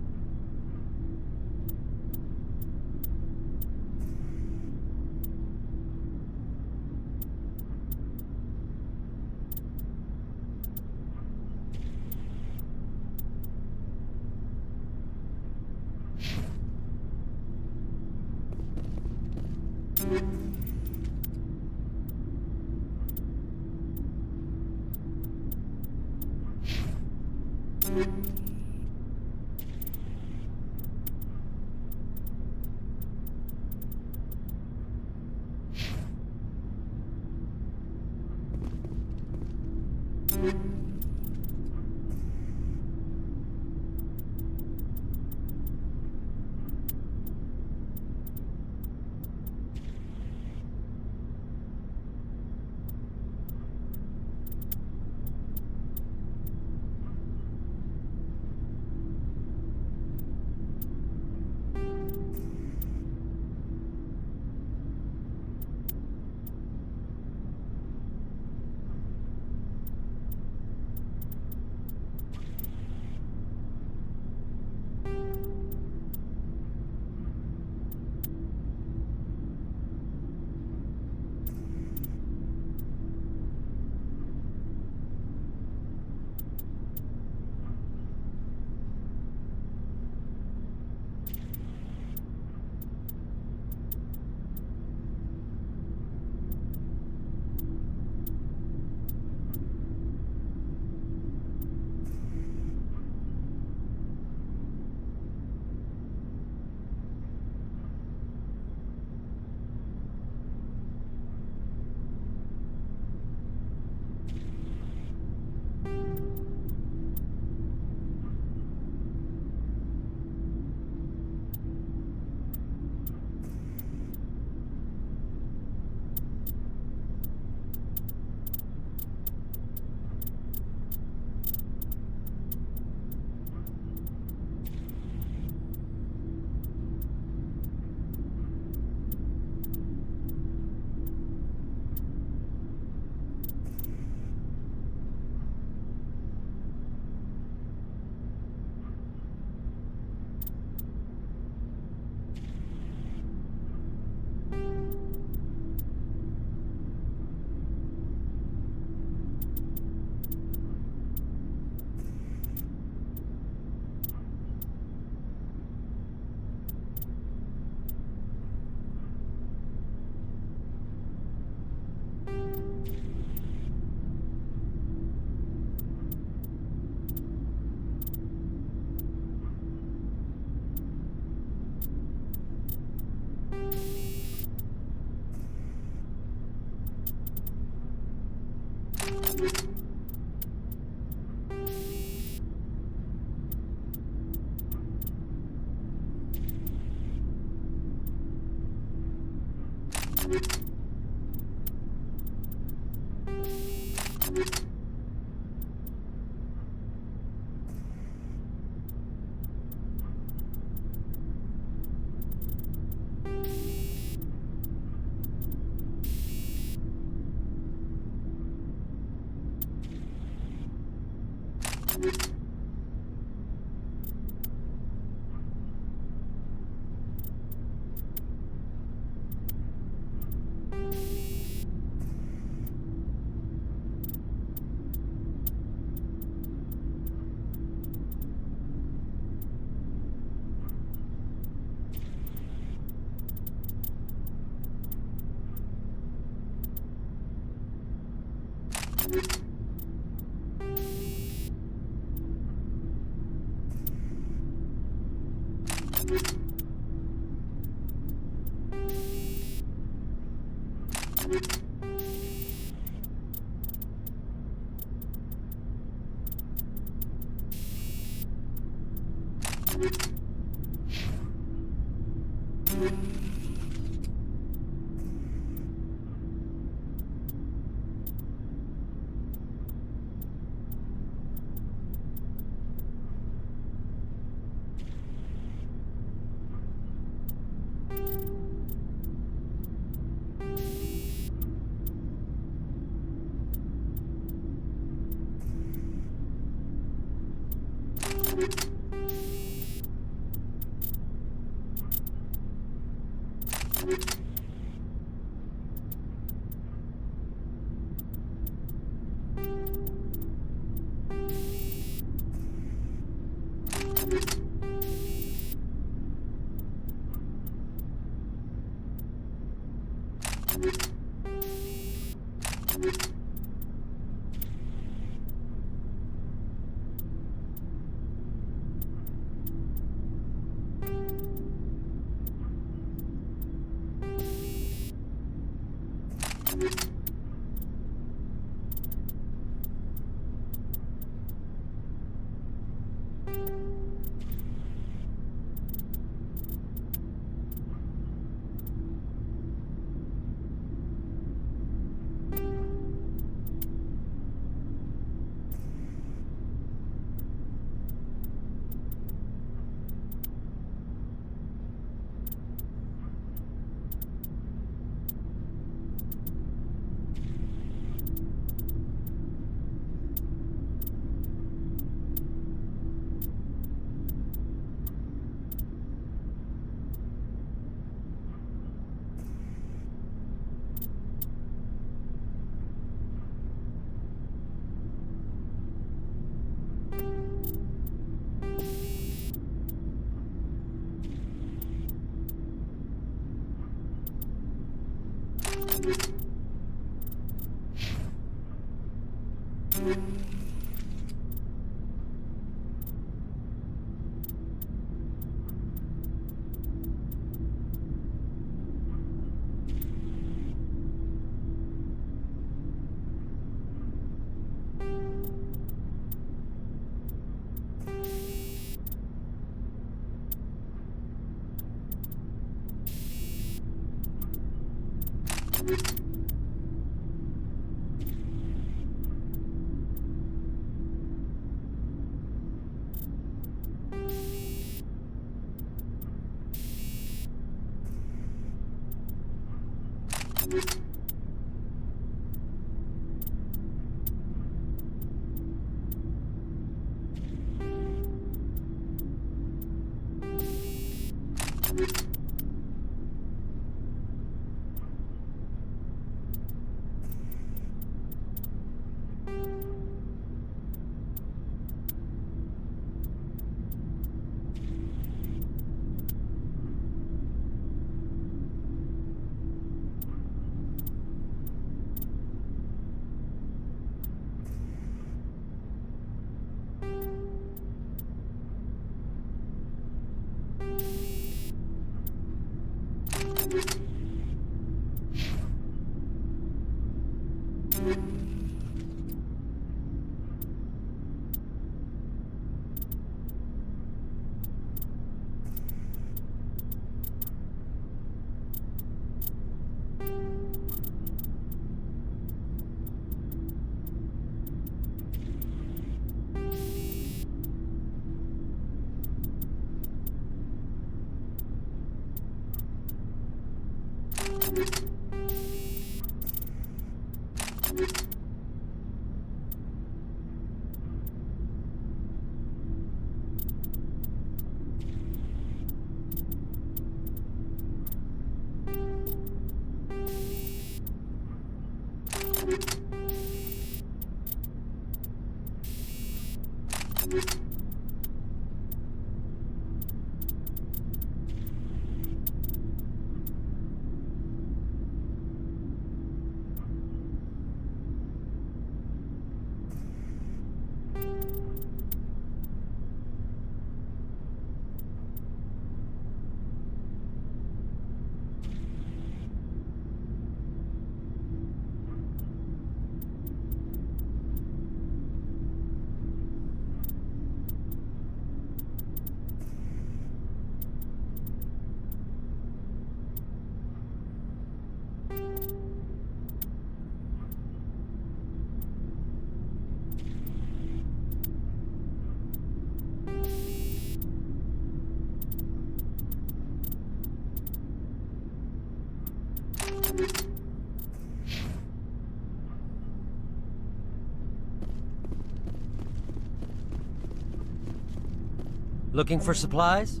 Looking for supplies?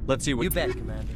Let's see what... You bet, Commander.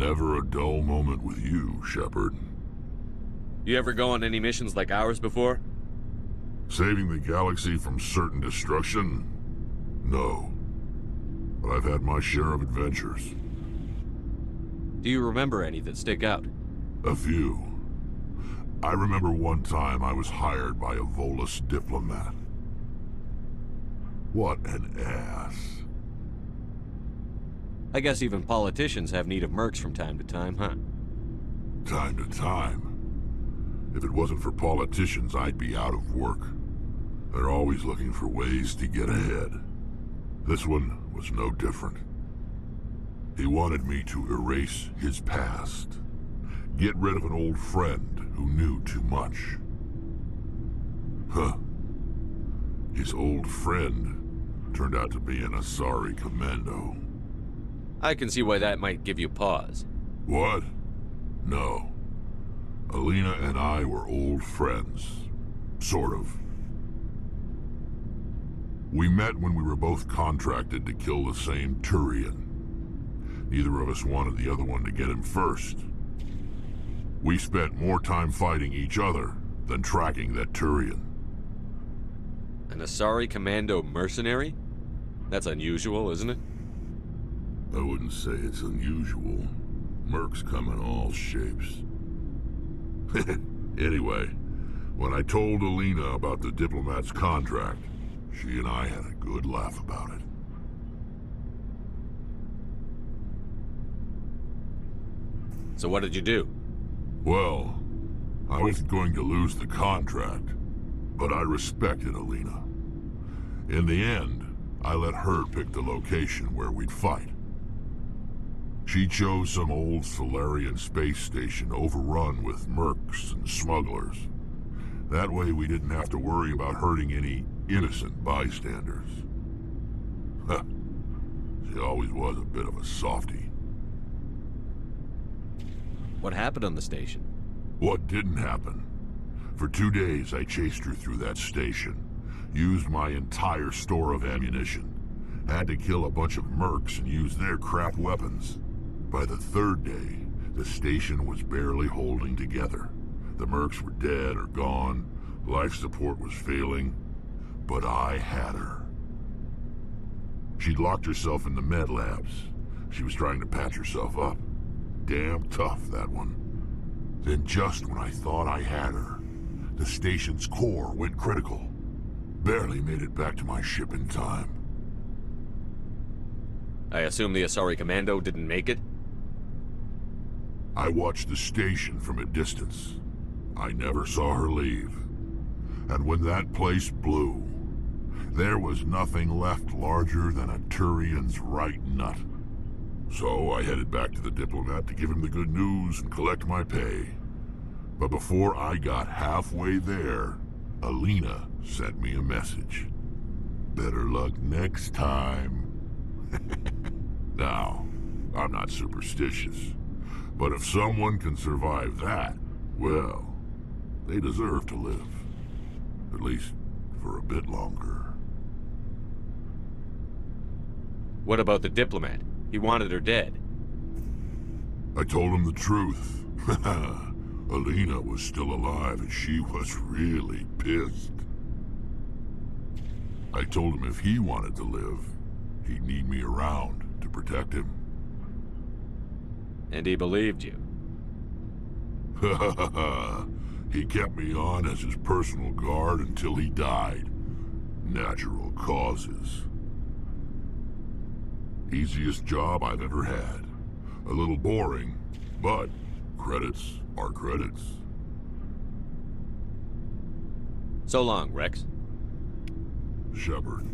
Never a dull moment with you, Shepard. You ever go on any missions like ours before? Saving the galaxy from certain destruction? No. But I've had my share of adventures. Do you remember any that stick out? A few. I remember one time I was hired by a Volus diplomat. What an ass. I guess even politicians have need of mercs from time to time, huh? Time to time. If it wasn't for politicians, I'd be out of work. They're always looking for ways to get ahead. This one was no different. He wanted me to erase his past. Get rid of an old friend who knew too much. Huh. His old friend turned out to be an Asari commando. I can see why that might give you pause. What? No. Alina and I were old friends. Sort of. We met when we were both contracted to kill the same Turian. Neither of us wanted the other one to get him first. We spent more time fighting each other than tracking that Turian. An Asari commando mercenary? That's unusual, isn't it? I wouldn't say it's unusual. Mercs come in all shapes. Anyway, when I told Alina about the diplomat's contract, she and I had a good laugh about it. So what did you do? Well, I wasn't going to lose the contract, but I respected Alina. In the end, I let her pick the location where we'd fight. She chose some old Solarian space station overrun with mercs and smugglers. That way we didn't have to worry about hurting any innocent bystanders. Huh. She always was a bit of a softie. What happened on the station? What didn't happen? For 2 days I chased her through that station, used my entire store of ammunition, had to kill a bunch of mercs and use their crap weapons. By the 3rd day, the station was barely holding together. The mercs were dead or gone, life support was failing, but I had her. She'd locked herself in the med labs. She was trying to patch herself up. Damn tough, that one. Then just when I thought I had her, the station's core went critical. Barely made it back to my ship in time. I assume the Asari commando didn't make it? I watched the station from a distance. I never saw her leave. And when that place blew, there was nothing left larger than a Turian's right nut. So I headed back to the diplomat to give him the good news and collect my pay. But before I got halfway there, Alina sent me a message. Better luck next time. Now, I'm not superstitious. But if someone can survive that, well, they deserve to live. At least for a bit longer. What about the diplomat? He wanted her dead. I told him the truth. Alina was still alive and she was really pissed. I told him if he wanted to live, he'd need me around to protect him. And he believed you. He kept me on as his personal guard until he died. Natural causes. Easiest job I've ever had. A little boring, but credits are credits. So long, Rex. Shepard.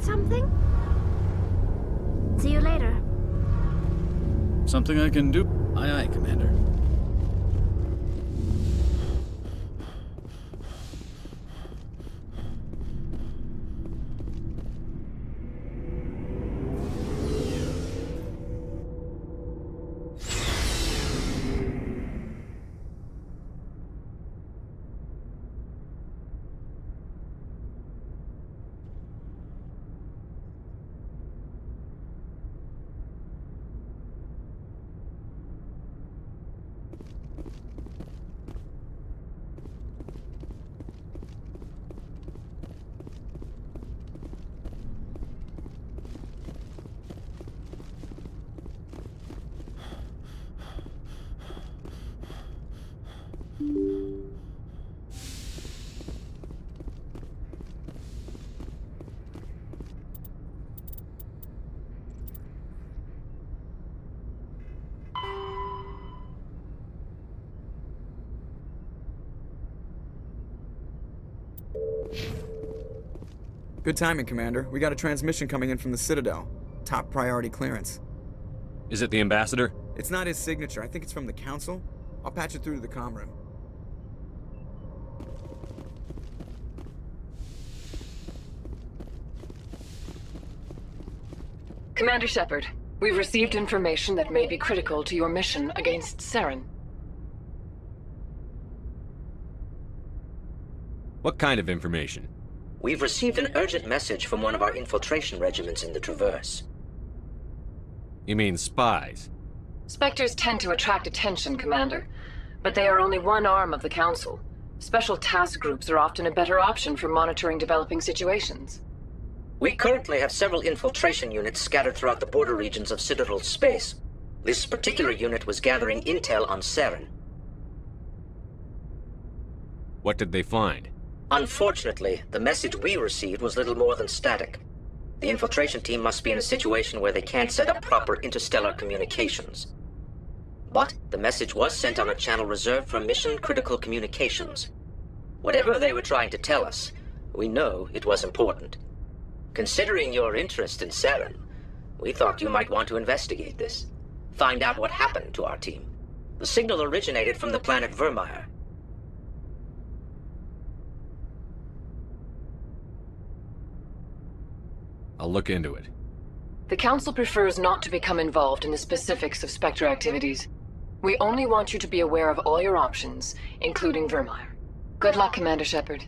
something? See you later. Something I can do? Aye, aye, Commander. Good timing, Commander. We got a transmission coming in from the Citadel. Top priority clearance. Is it the Ambassador? It's not his signature. I think it's from the Council. I'll patch it through to the comm room. Commander Shepard, we've received information that may be critical to your mission against Saren. What kind of information? We've received an urgent message from one of our infiltration regiments in the Traverse. You mean spies? Spectres tend to attract attention, Commander, but they are only one arm of the Council. Special task groups are often a better option for monitoring developing situations. We currently have several infiltration units scattered throughout the border regions of Citadel space. This particular unit was gathering intel on Saren. What did they find? Unfortunately, the message we received was little more than static. The infiltration team must be in a situation where they can't set up proper interstellar communications. But the message was sent on a channel reserved for mission-critical communications. Whatever they were trying to tell us, we know it was important. Considering your interest in Saren, we thought you might want to investigate this. Find out what happened to our team. The signal originated from the planet Vermeer. I'll look into it. The Council prefers not to become involved in the specifics of Spectre activities. We only want you to be aware of all your options, including Vermeer. Good luck, Commander Shepard.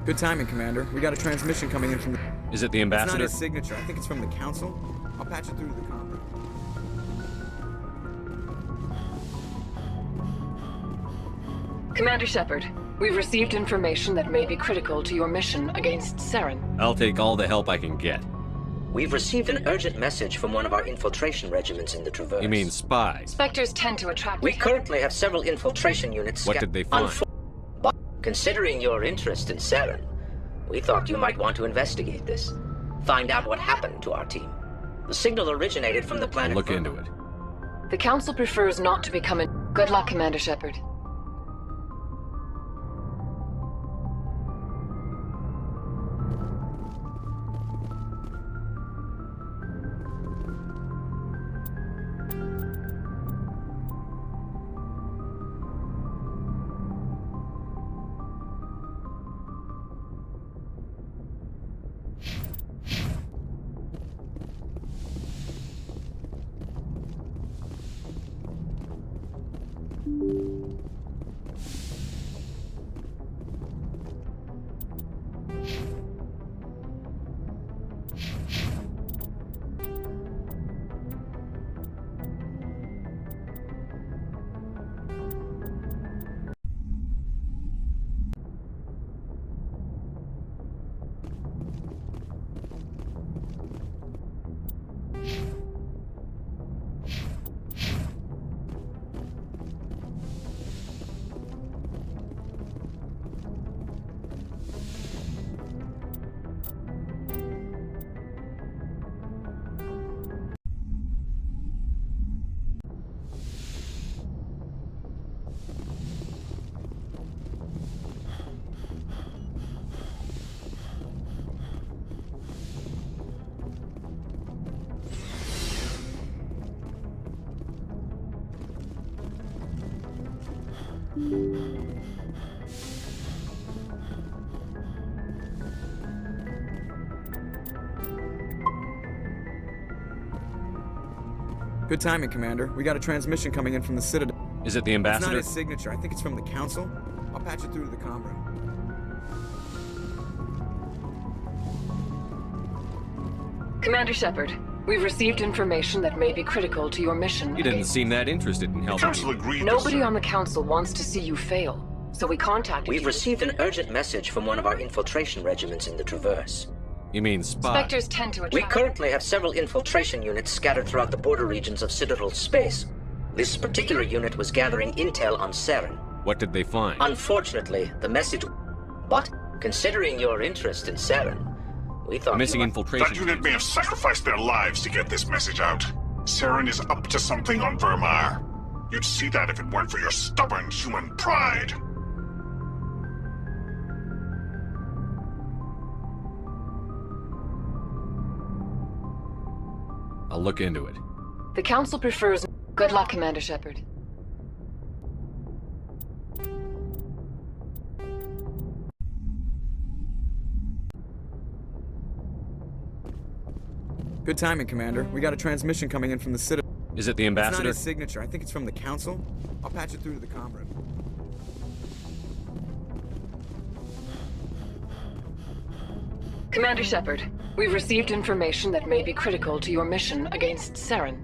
Good timing, Commander. We got a transmission coming in from the... Is it the It's not Ambassador? his signature. I think it's from the Council. I'll patch it through to the comm room. Commander Shepard, we've received information that may be critical to your mission against Saren. I'll take all the help I can get. We've received an urgent message from one of our infiltration regiments in the Traverse. You mean spies? Spectres tend to attract... We currently have several infiltration units... What did they find? But considering your interest in Saren, we thought you might want to investigate this. Find out what happened to our team. The signal originated from the planet... Look into it. The Council prefers not to become... Good luck, Commander Shepard. Good timing, Commander. We got a transmission coming in from the Citadel. Is it the It's not ambassador? his signature. I think it's from the Council. I'll patch it through to the comm room. Commander Shepard, we've received information that may be critical to your mission. You didn't seem that interested in helping. Council agreed. Nobody on the Council wants to see you fail, so we contacted We've you. received an urgent message from one of our infiltration regiments in the Traverse. You mean spy? Spectres tend to attract... We currently have several infiltration units scattered throughout the border regions of Citadel space. This particular unit was gathering intel on Saren. What did they find? Unfortunately, the message... But, considering your interest in Saren, we thought... Missing infiltration. That unit may have sacrificed their lives to get this message out. Saren is up to something on Vermar. You'd see that if it weren't for your stubborn human pride. I'll look into it. The Council prefers... Good luck, Commander Shepard. Good timing, Commander. We got a transmission coming in from the Citadel. Is it the It's not ambassador? his signature. I think it's from the Council. I'll patch it through to the comm room. Commander Shepard, we've received information that may be critical to your mission against Saren.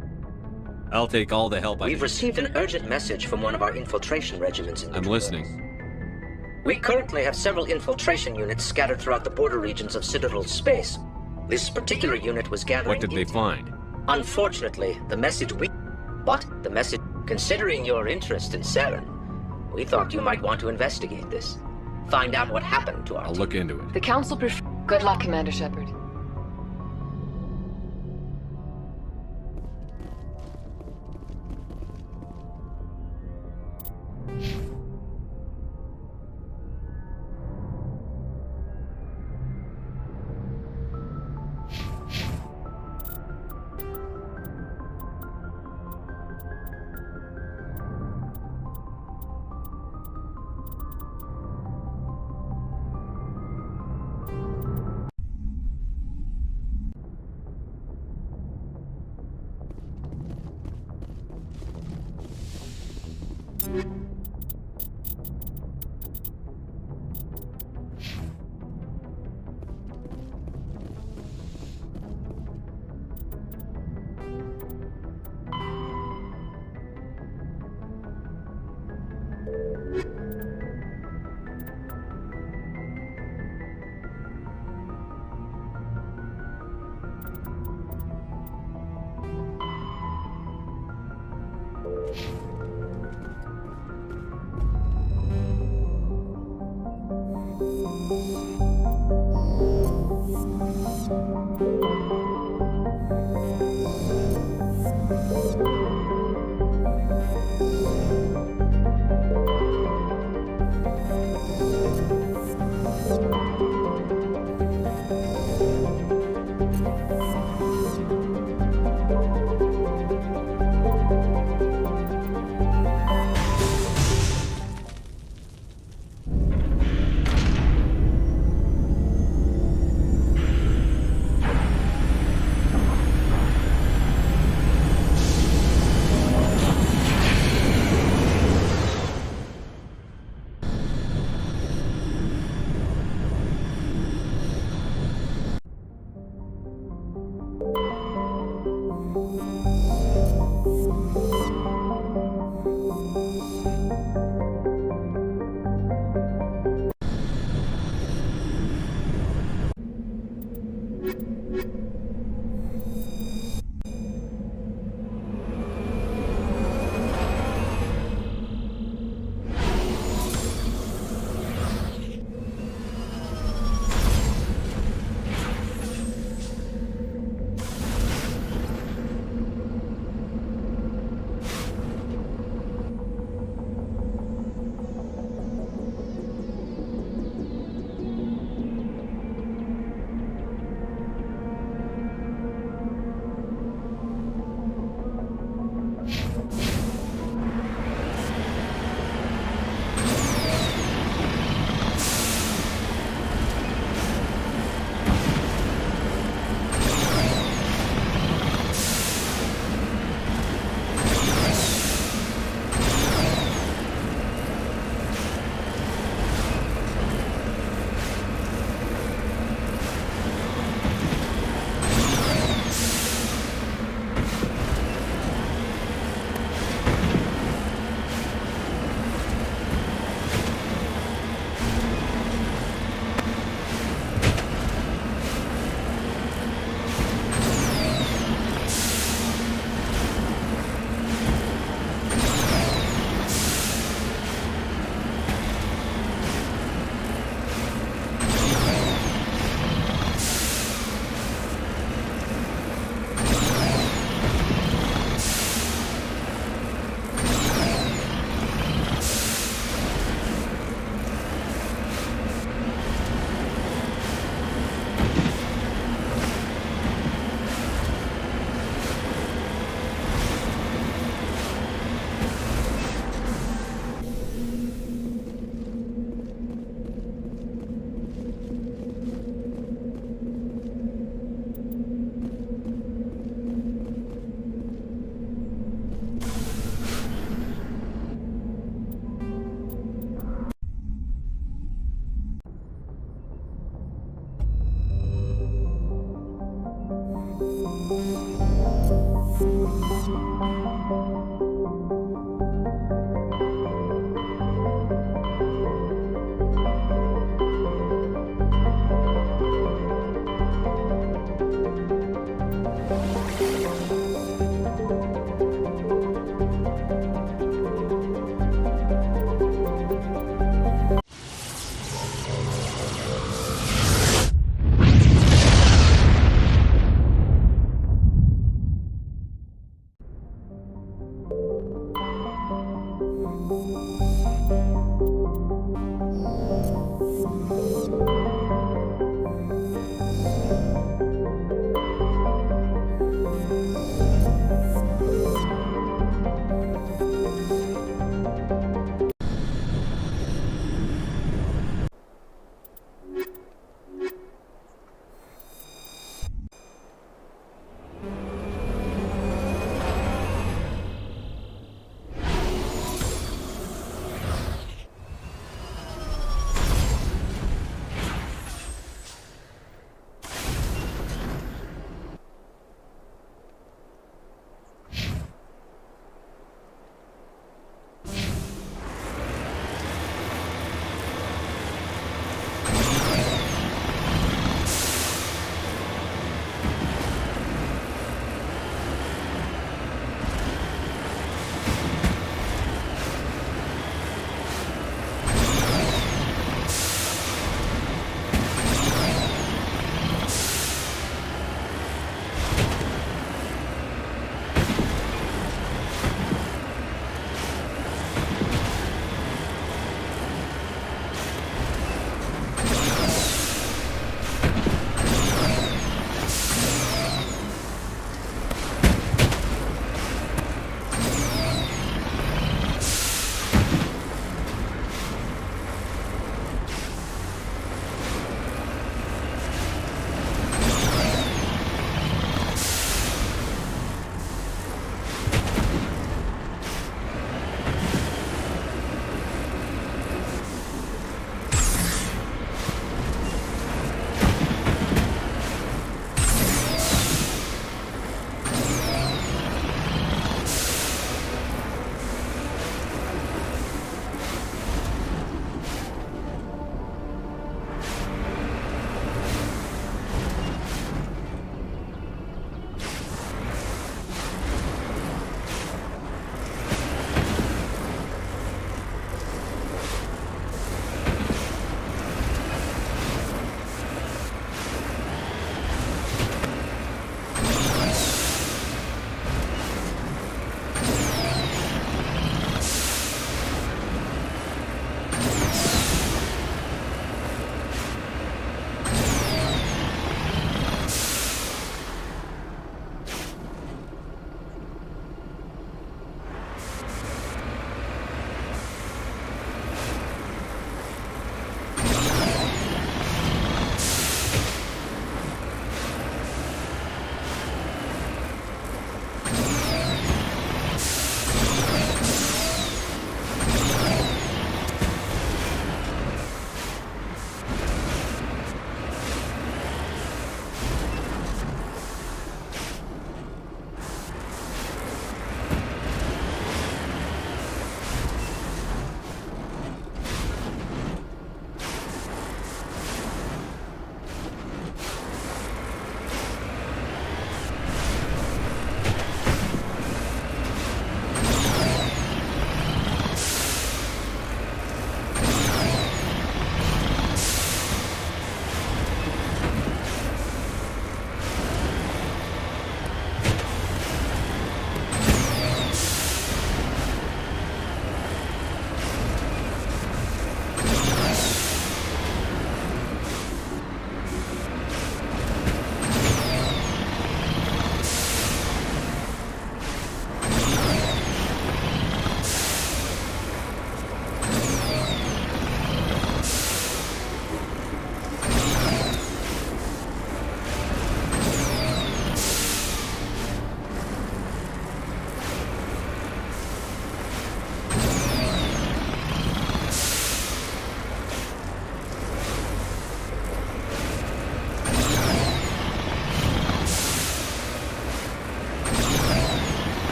I'll take all the help I We've can. received an urgent message from one of our infiltration regiments in the I'm Traverse. listening. We currently have several infiltration units scattered throughout the border regions of Citadel space. This particular unit was gathering... What did they find? Unfortunately, the message we... But the message... Considering your interest in Saren, we thought you might want to investigate this. Find out what happened to our I'll look into it. The Council prefers... Good luck, Commander Shepard.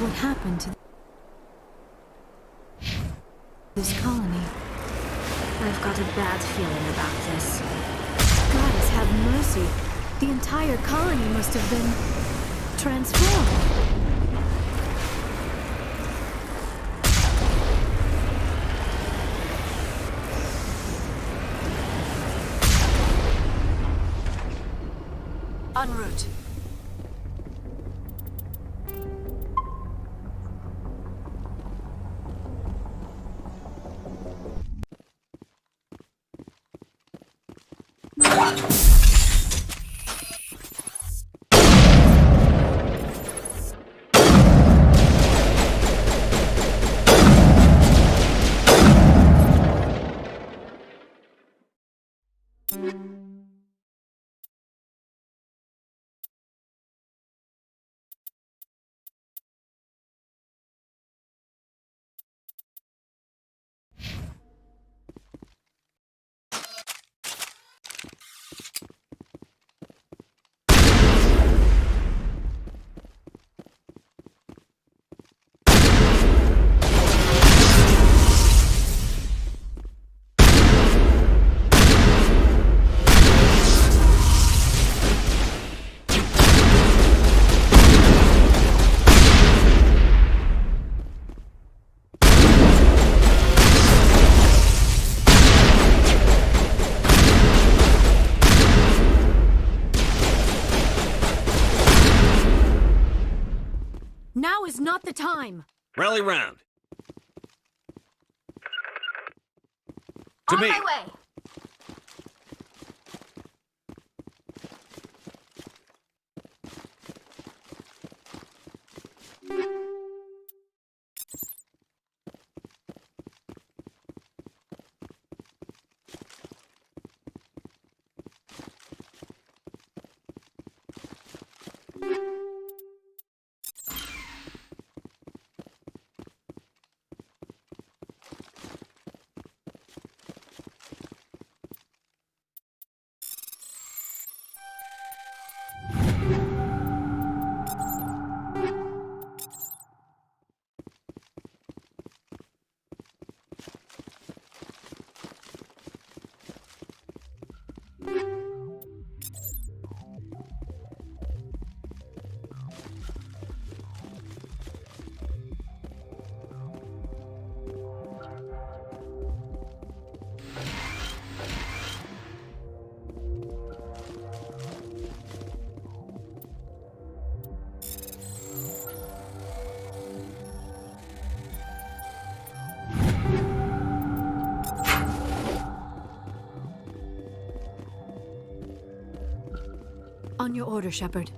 What happened to this colony? I've got a bad feeling about this. Goddess have mercy. The entire colony must have been transformed. En route. the time! Rally round. To On me. my way! On your order, Shepard.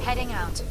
Heading out.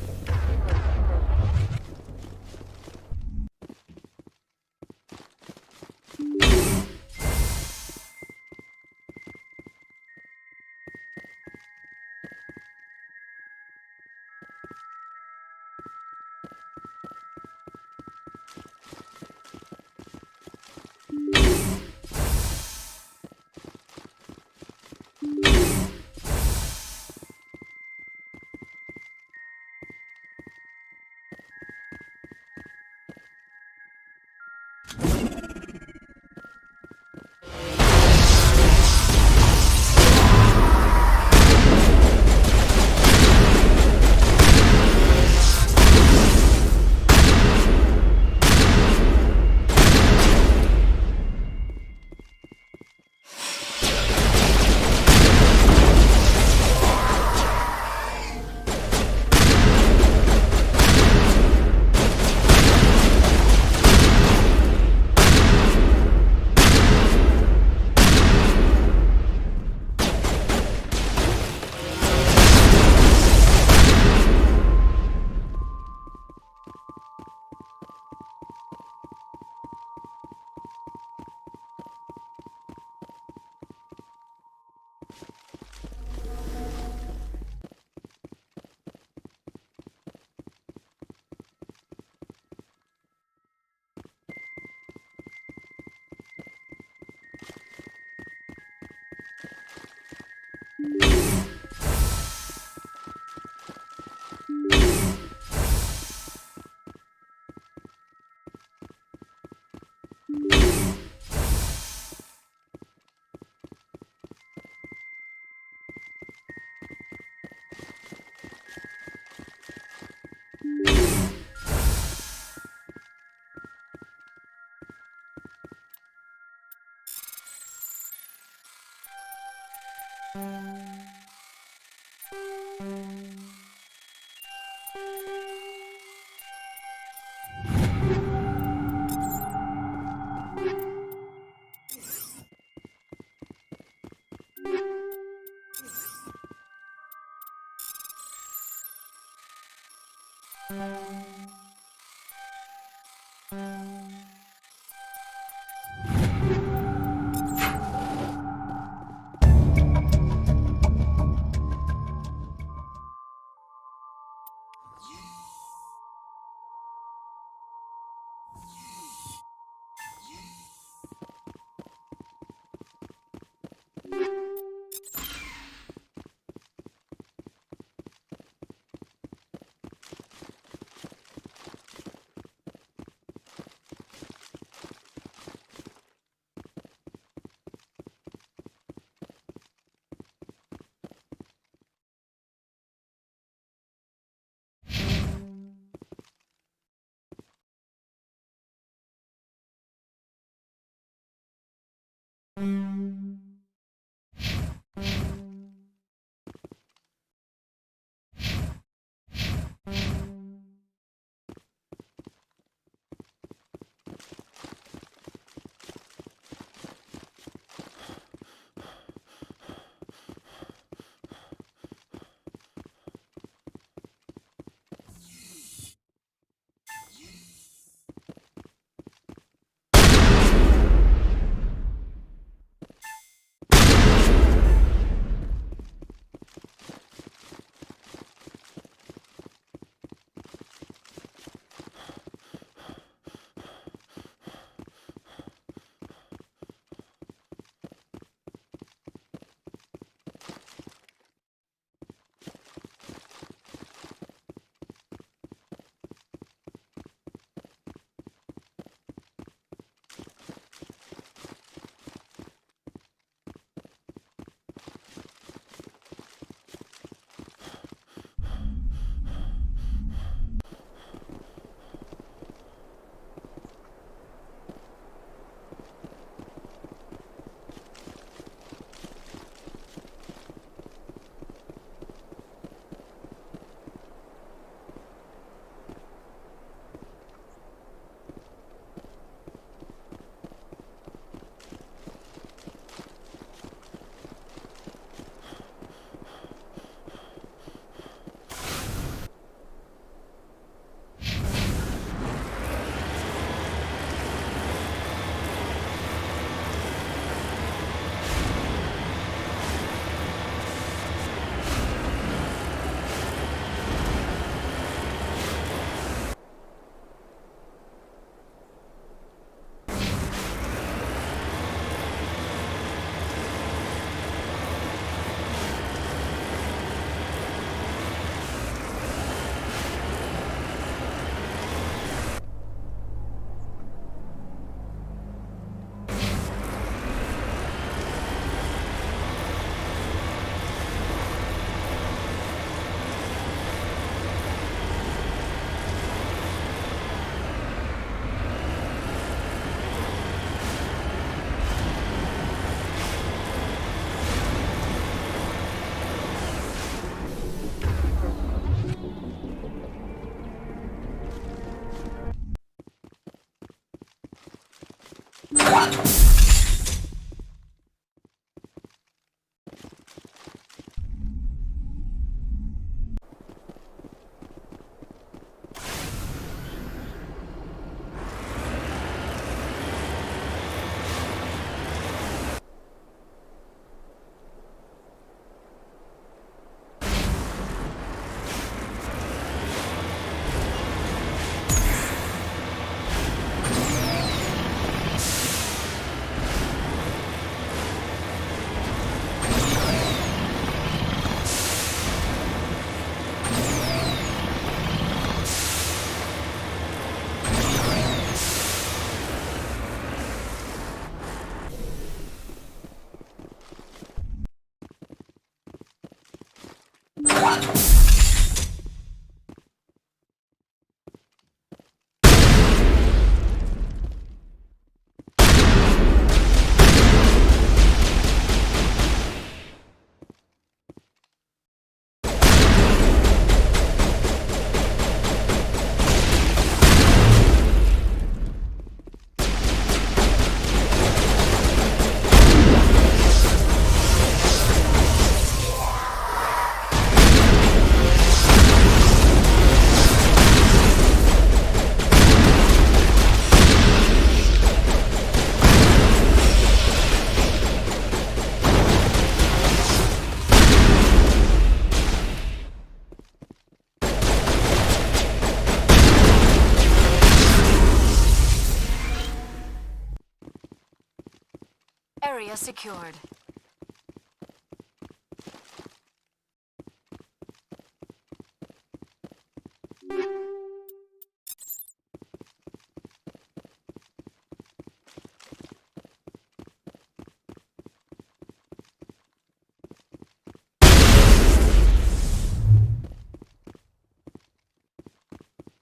area secured.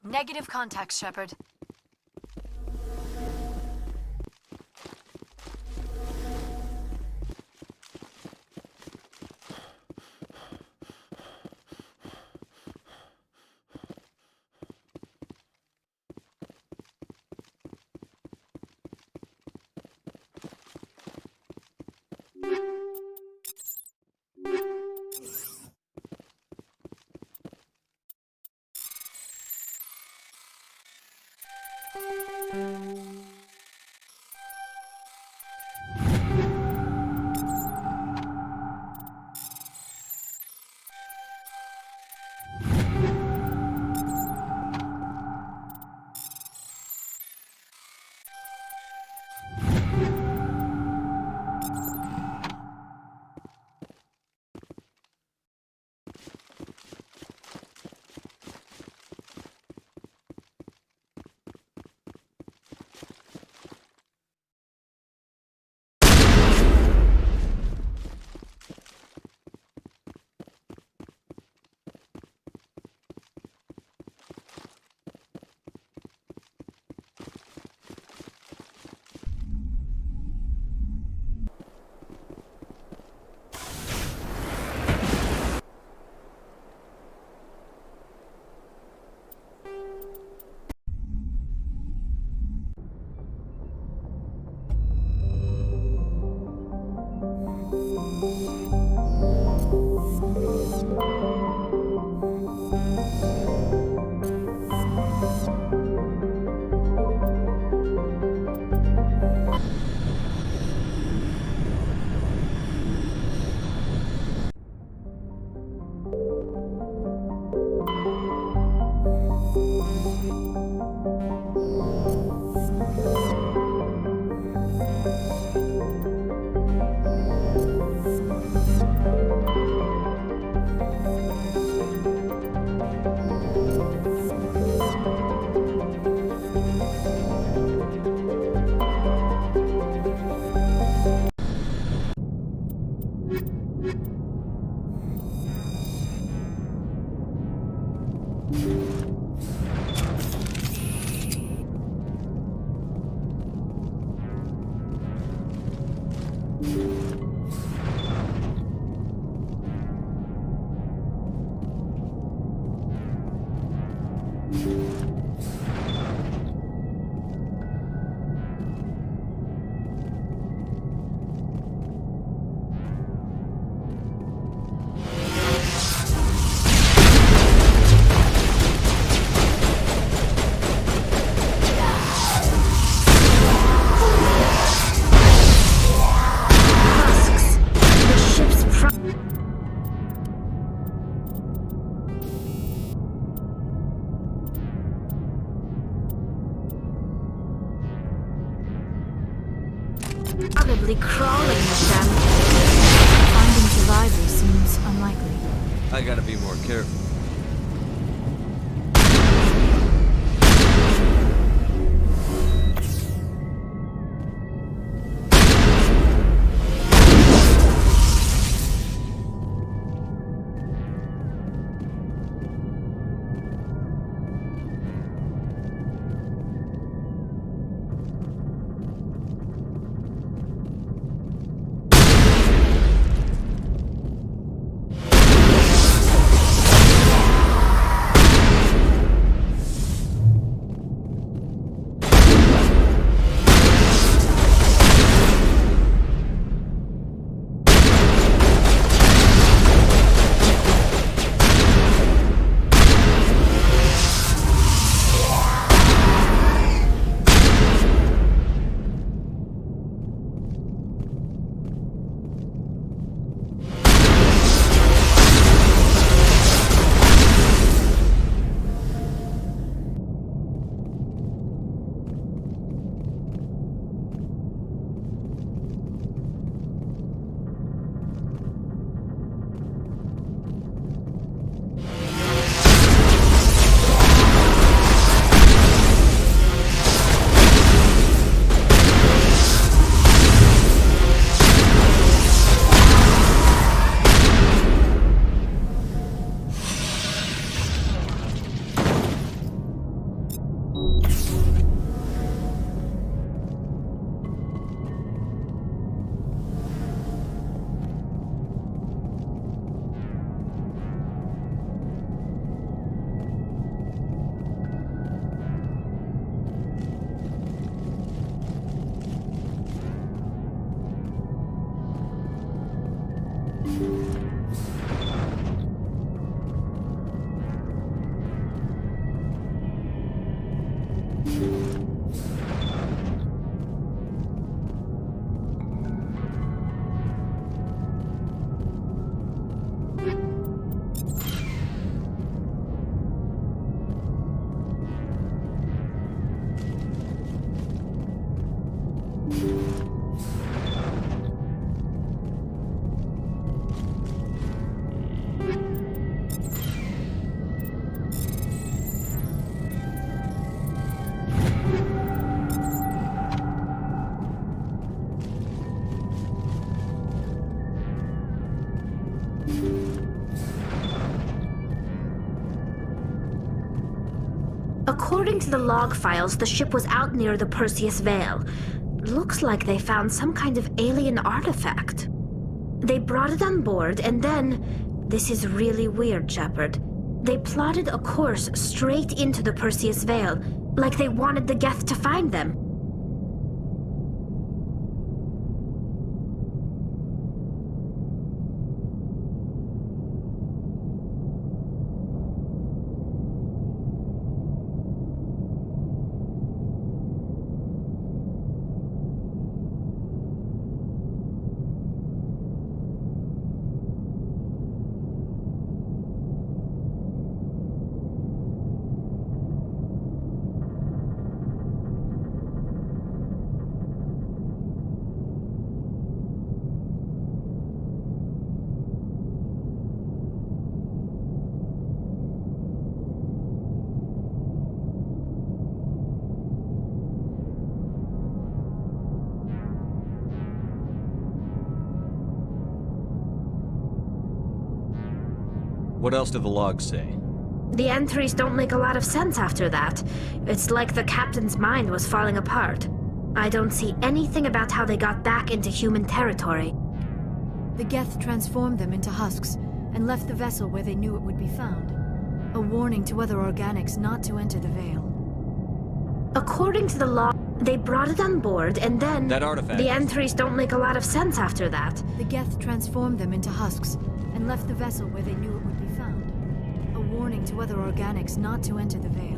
Negative contact, Shepard. Probably crawling with them. Finding survivors seems unlikely. I gotta be more careful. According to the log files, the ship was out near the Perseus Veil. Looks like they found some kind of alien artifact. They brought it on board, and then... This is really weird, Shepard. They plotted a course straight into the Perseus Veil, like they wanted the Geth to find them. What else do the logs say? The entries don't make a lot of sense after that. It's like the captain's mind was falling apart. I don't see anything about how they got back into human territory. The Geth transformed them into husks and left the vessel where they knew it would be found. A warning to other organics not to enter the Veil. According to the law, they brought it on board and then... That artifact. The entries don't make a lot of sense after that. The Geth transformed them into husks and left the vessel where they knew it would be found. A warning to other organics not to enter the Veil.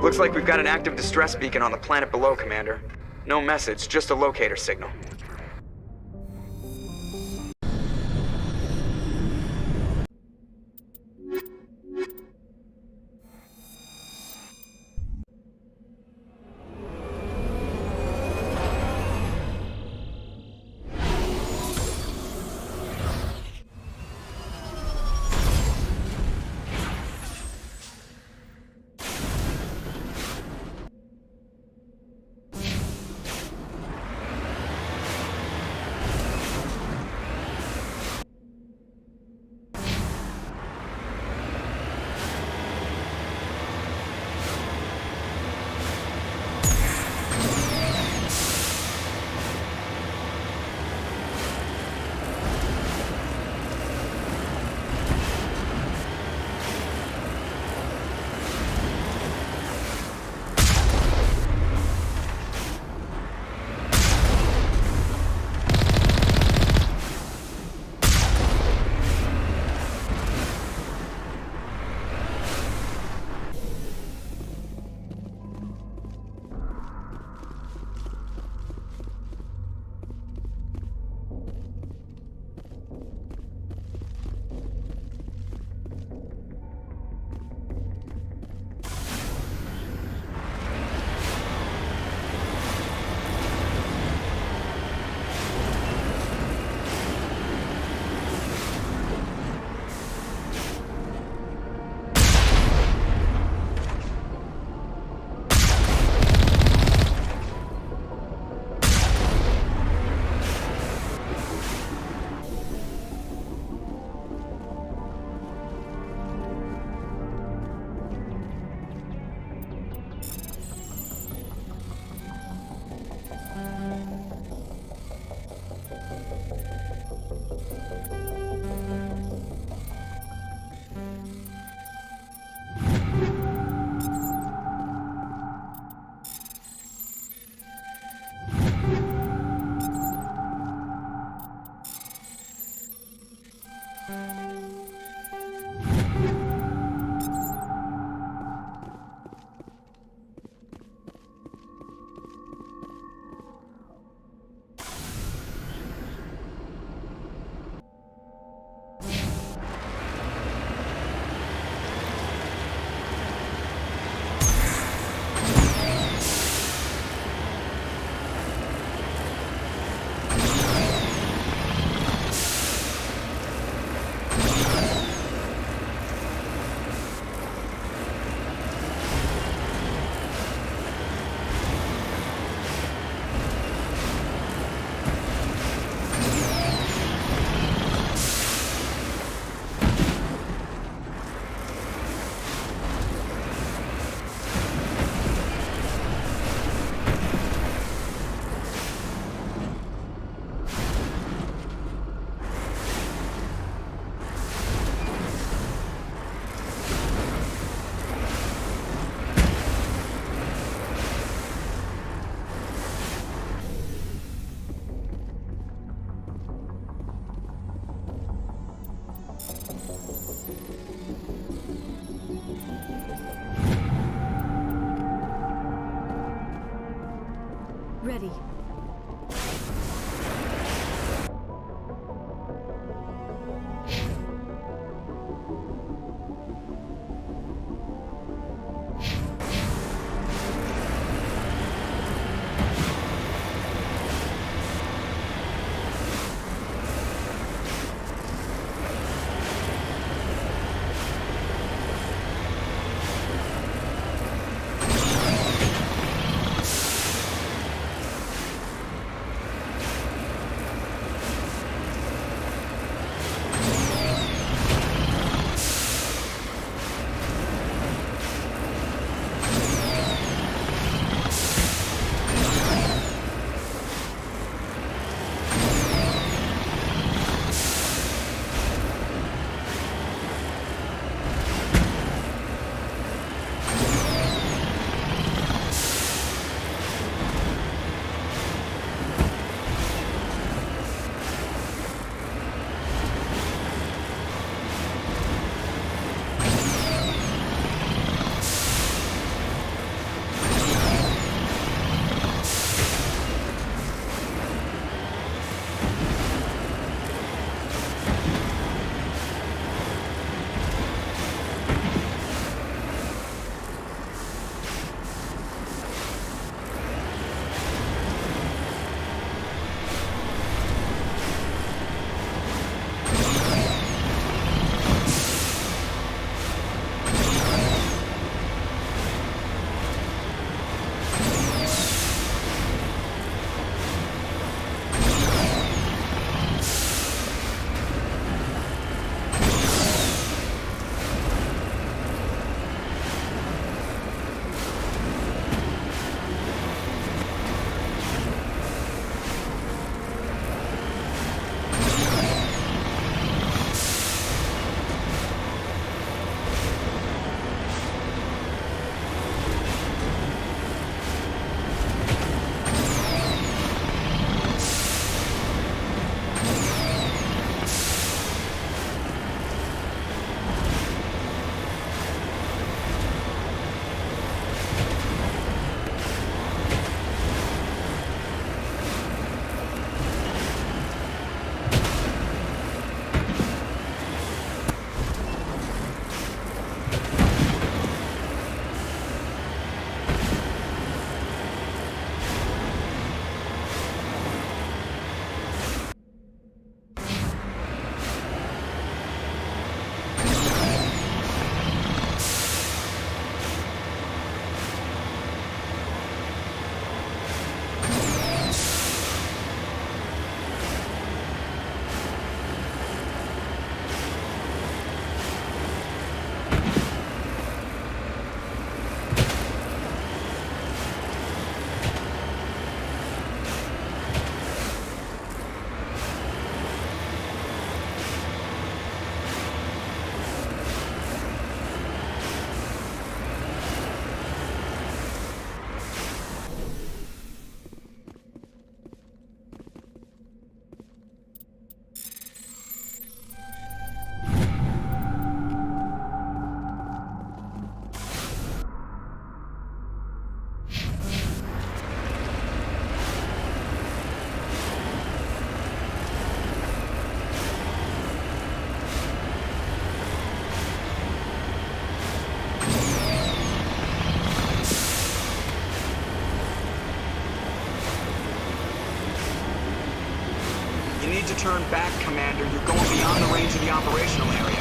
Looks like we've got an active distress beacon on the planet below, Commander. No message, just a locator signal. ready. need to turn back, Commander. You're going beyond the range of the operational area.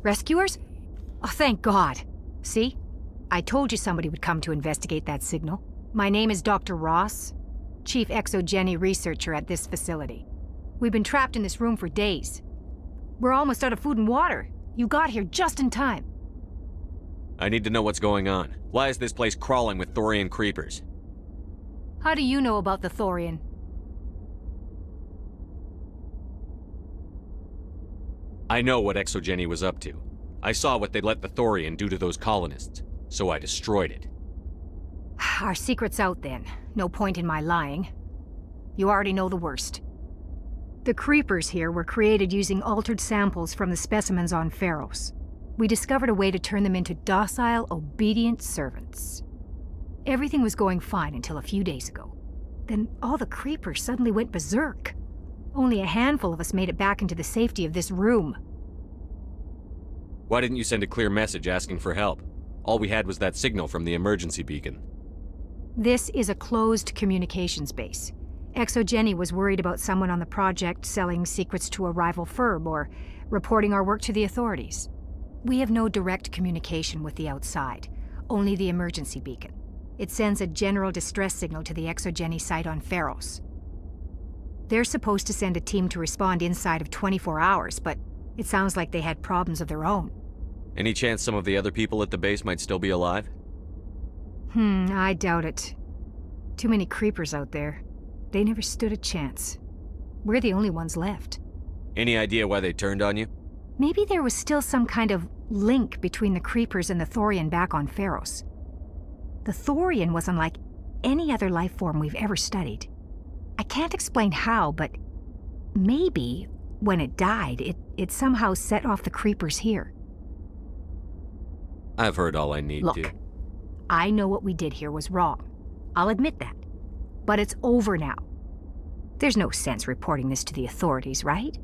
Rescuers? Oh, thank God. See? I told you somebody would come to investigate that signal. My name is Dr. Ross, Chief Exogeny Researcher at this facility. We've been trapped in this room for days. We're almost out of food and water. You got here just in time. I need to know what's going on. Why is this place crawling with Thorian creepers? How do you know about the Thorian? I know what Exogeny was up to. I saw what they let the Thorian do to those colonists, so I destroyed it. Our secret's out then. No point in my lying. You already know the worst. The creepers here were created using altered samples from the specimens on Pharos. We discovered a way to turn them into docile, obedient servants. Everything was going fine until a few days ago. Then all the creepers suddenly went berserk. Only a handful of us made it back into the safety of this room. Why didn't you send a clear message asking for help? All we had was that signal from the emergency beacon. This is a closed communications base. Exogeny was worried about someone on the project selling secrets to a rival firm or reporting our work to the authorities. We have no direct communication with the outside, only the emergency beacon. It sends a general distress signal to the Exogeny site on Pharos. They're supposed to send a team to respond inside of 24 hours, but it sounds like they had problems of their own. Any chance some of the other people at the base might still be alive? I doubt it. Too many creepers out there. They never stood a chance. We're the only ones left. Any idea why they turned on you? Maybe there was still some kind of link between the creepers and the Thorian back on Pharos. The Thorian was unlike any other life form we've ever studied. I can't explain how, but maybe when it died, it somehow set off the creepers here. I've heard all I need to. Look, I know what we did here was wrong. I'll admit that. But it's over now. There's no sense reporting this to the authorities, right?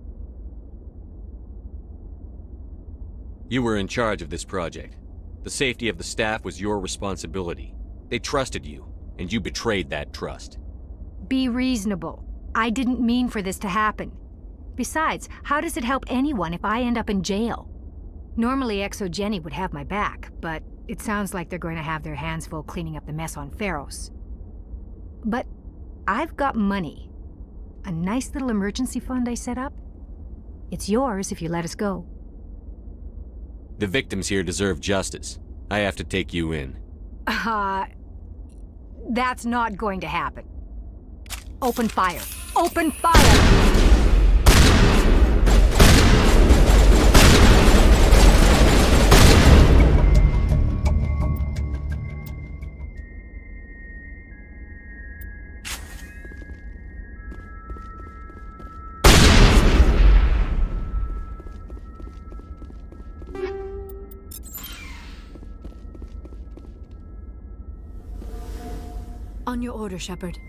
You were in charge of this project. The safety of the staff was your responsibility. They trusted you, and you betrayed that trust. Be reasonable. I didn't mean for this to happen. Besides, how does it help anyone if I end up in jail? Normally Exogeny would have my back, but it sounds like they're going to have their hands full cleaning up the mess on Pharos. But I've got money. A nice little emergency fund I set up. It's yours if you let us go. The victims here deserve justice. I have to take you in. That's not going to happen. Open fire. Open fire! On your order, Shepard.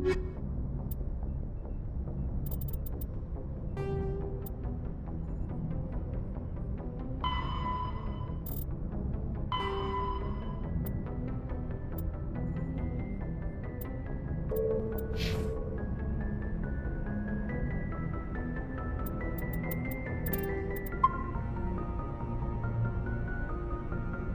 Saren.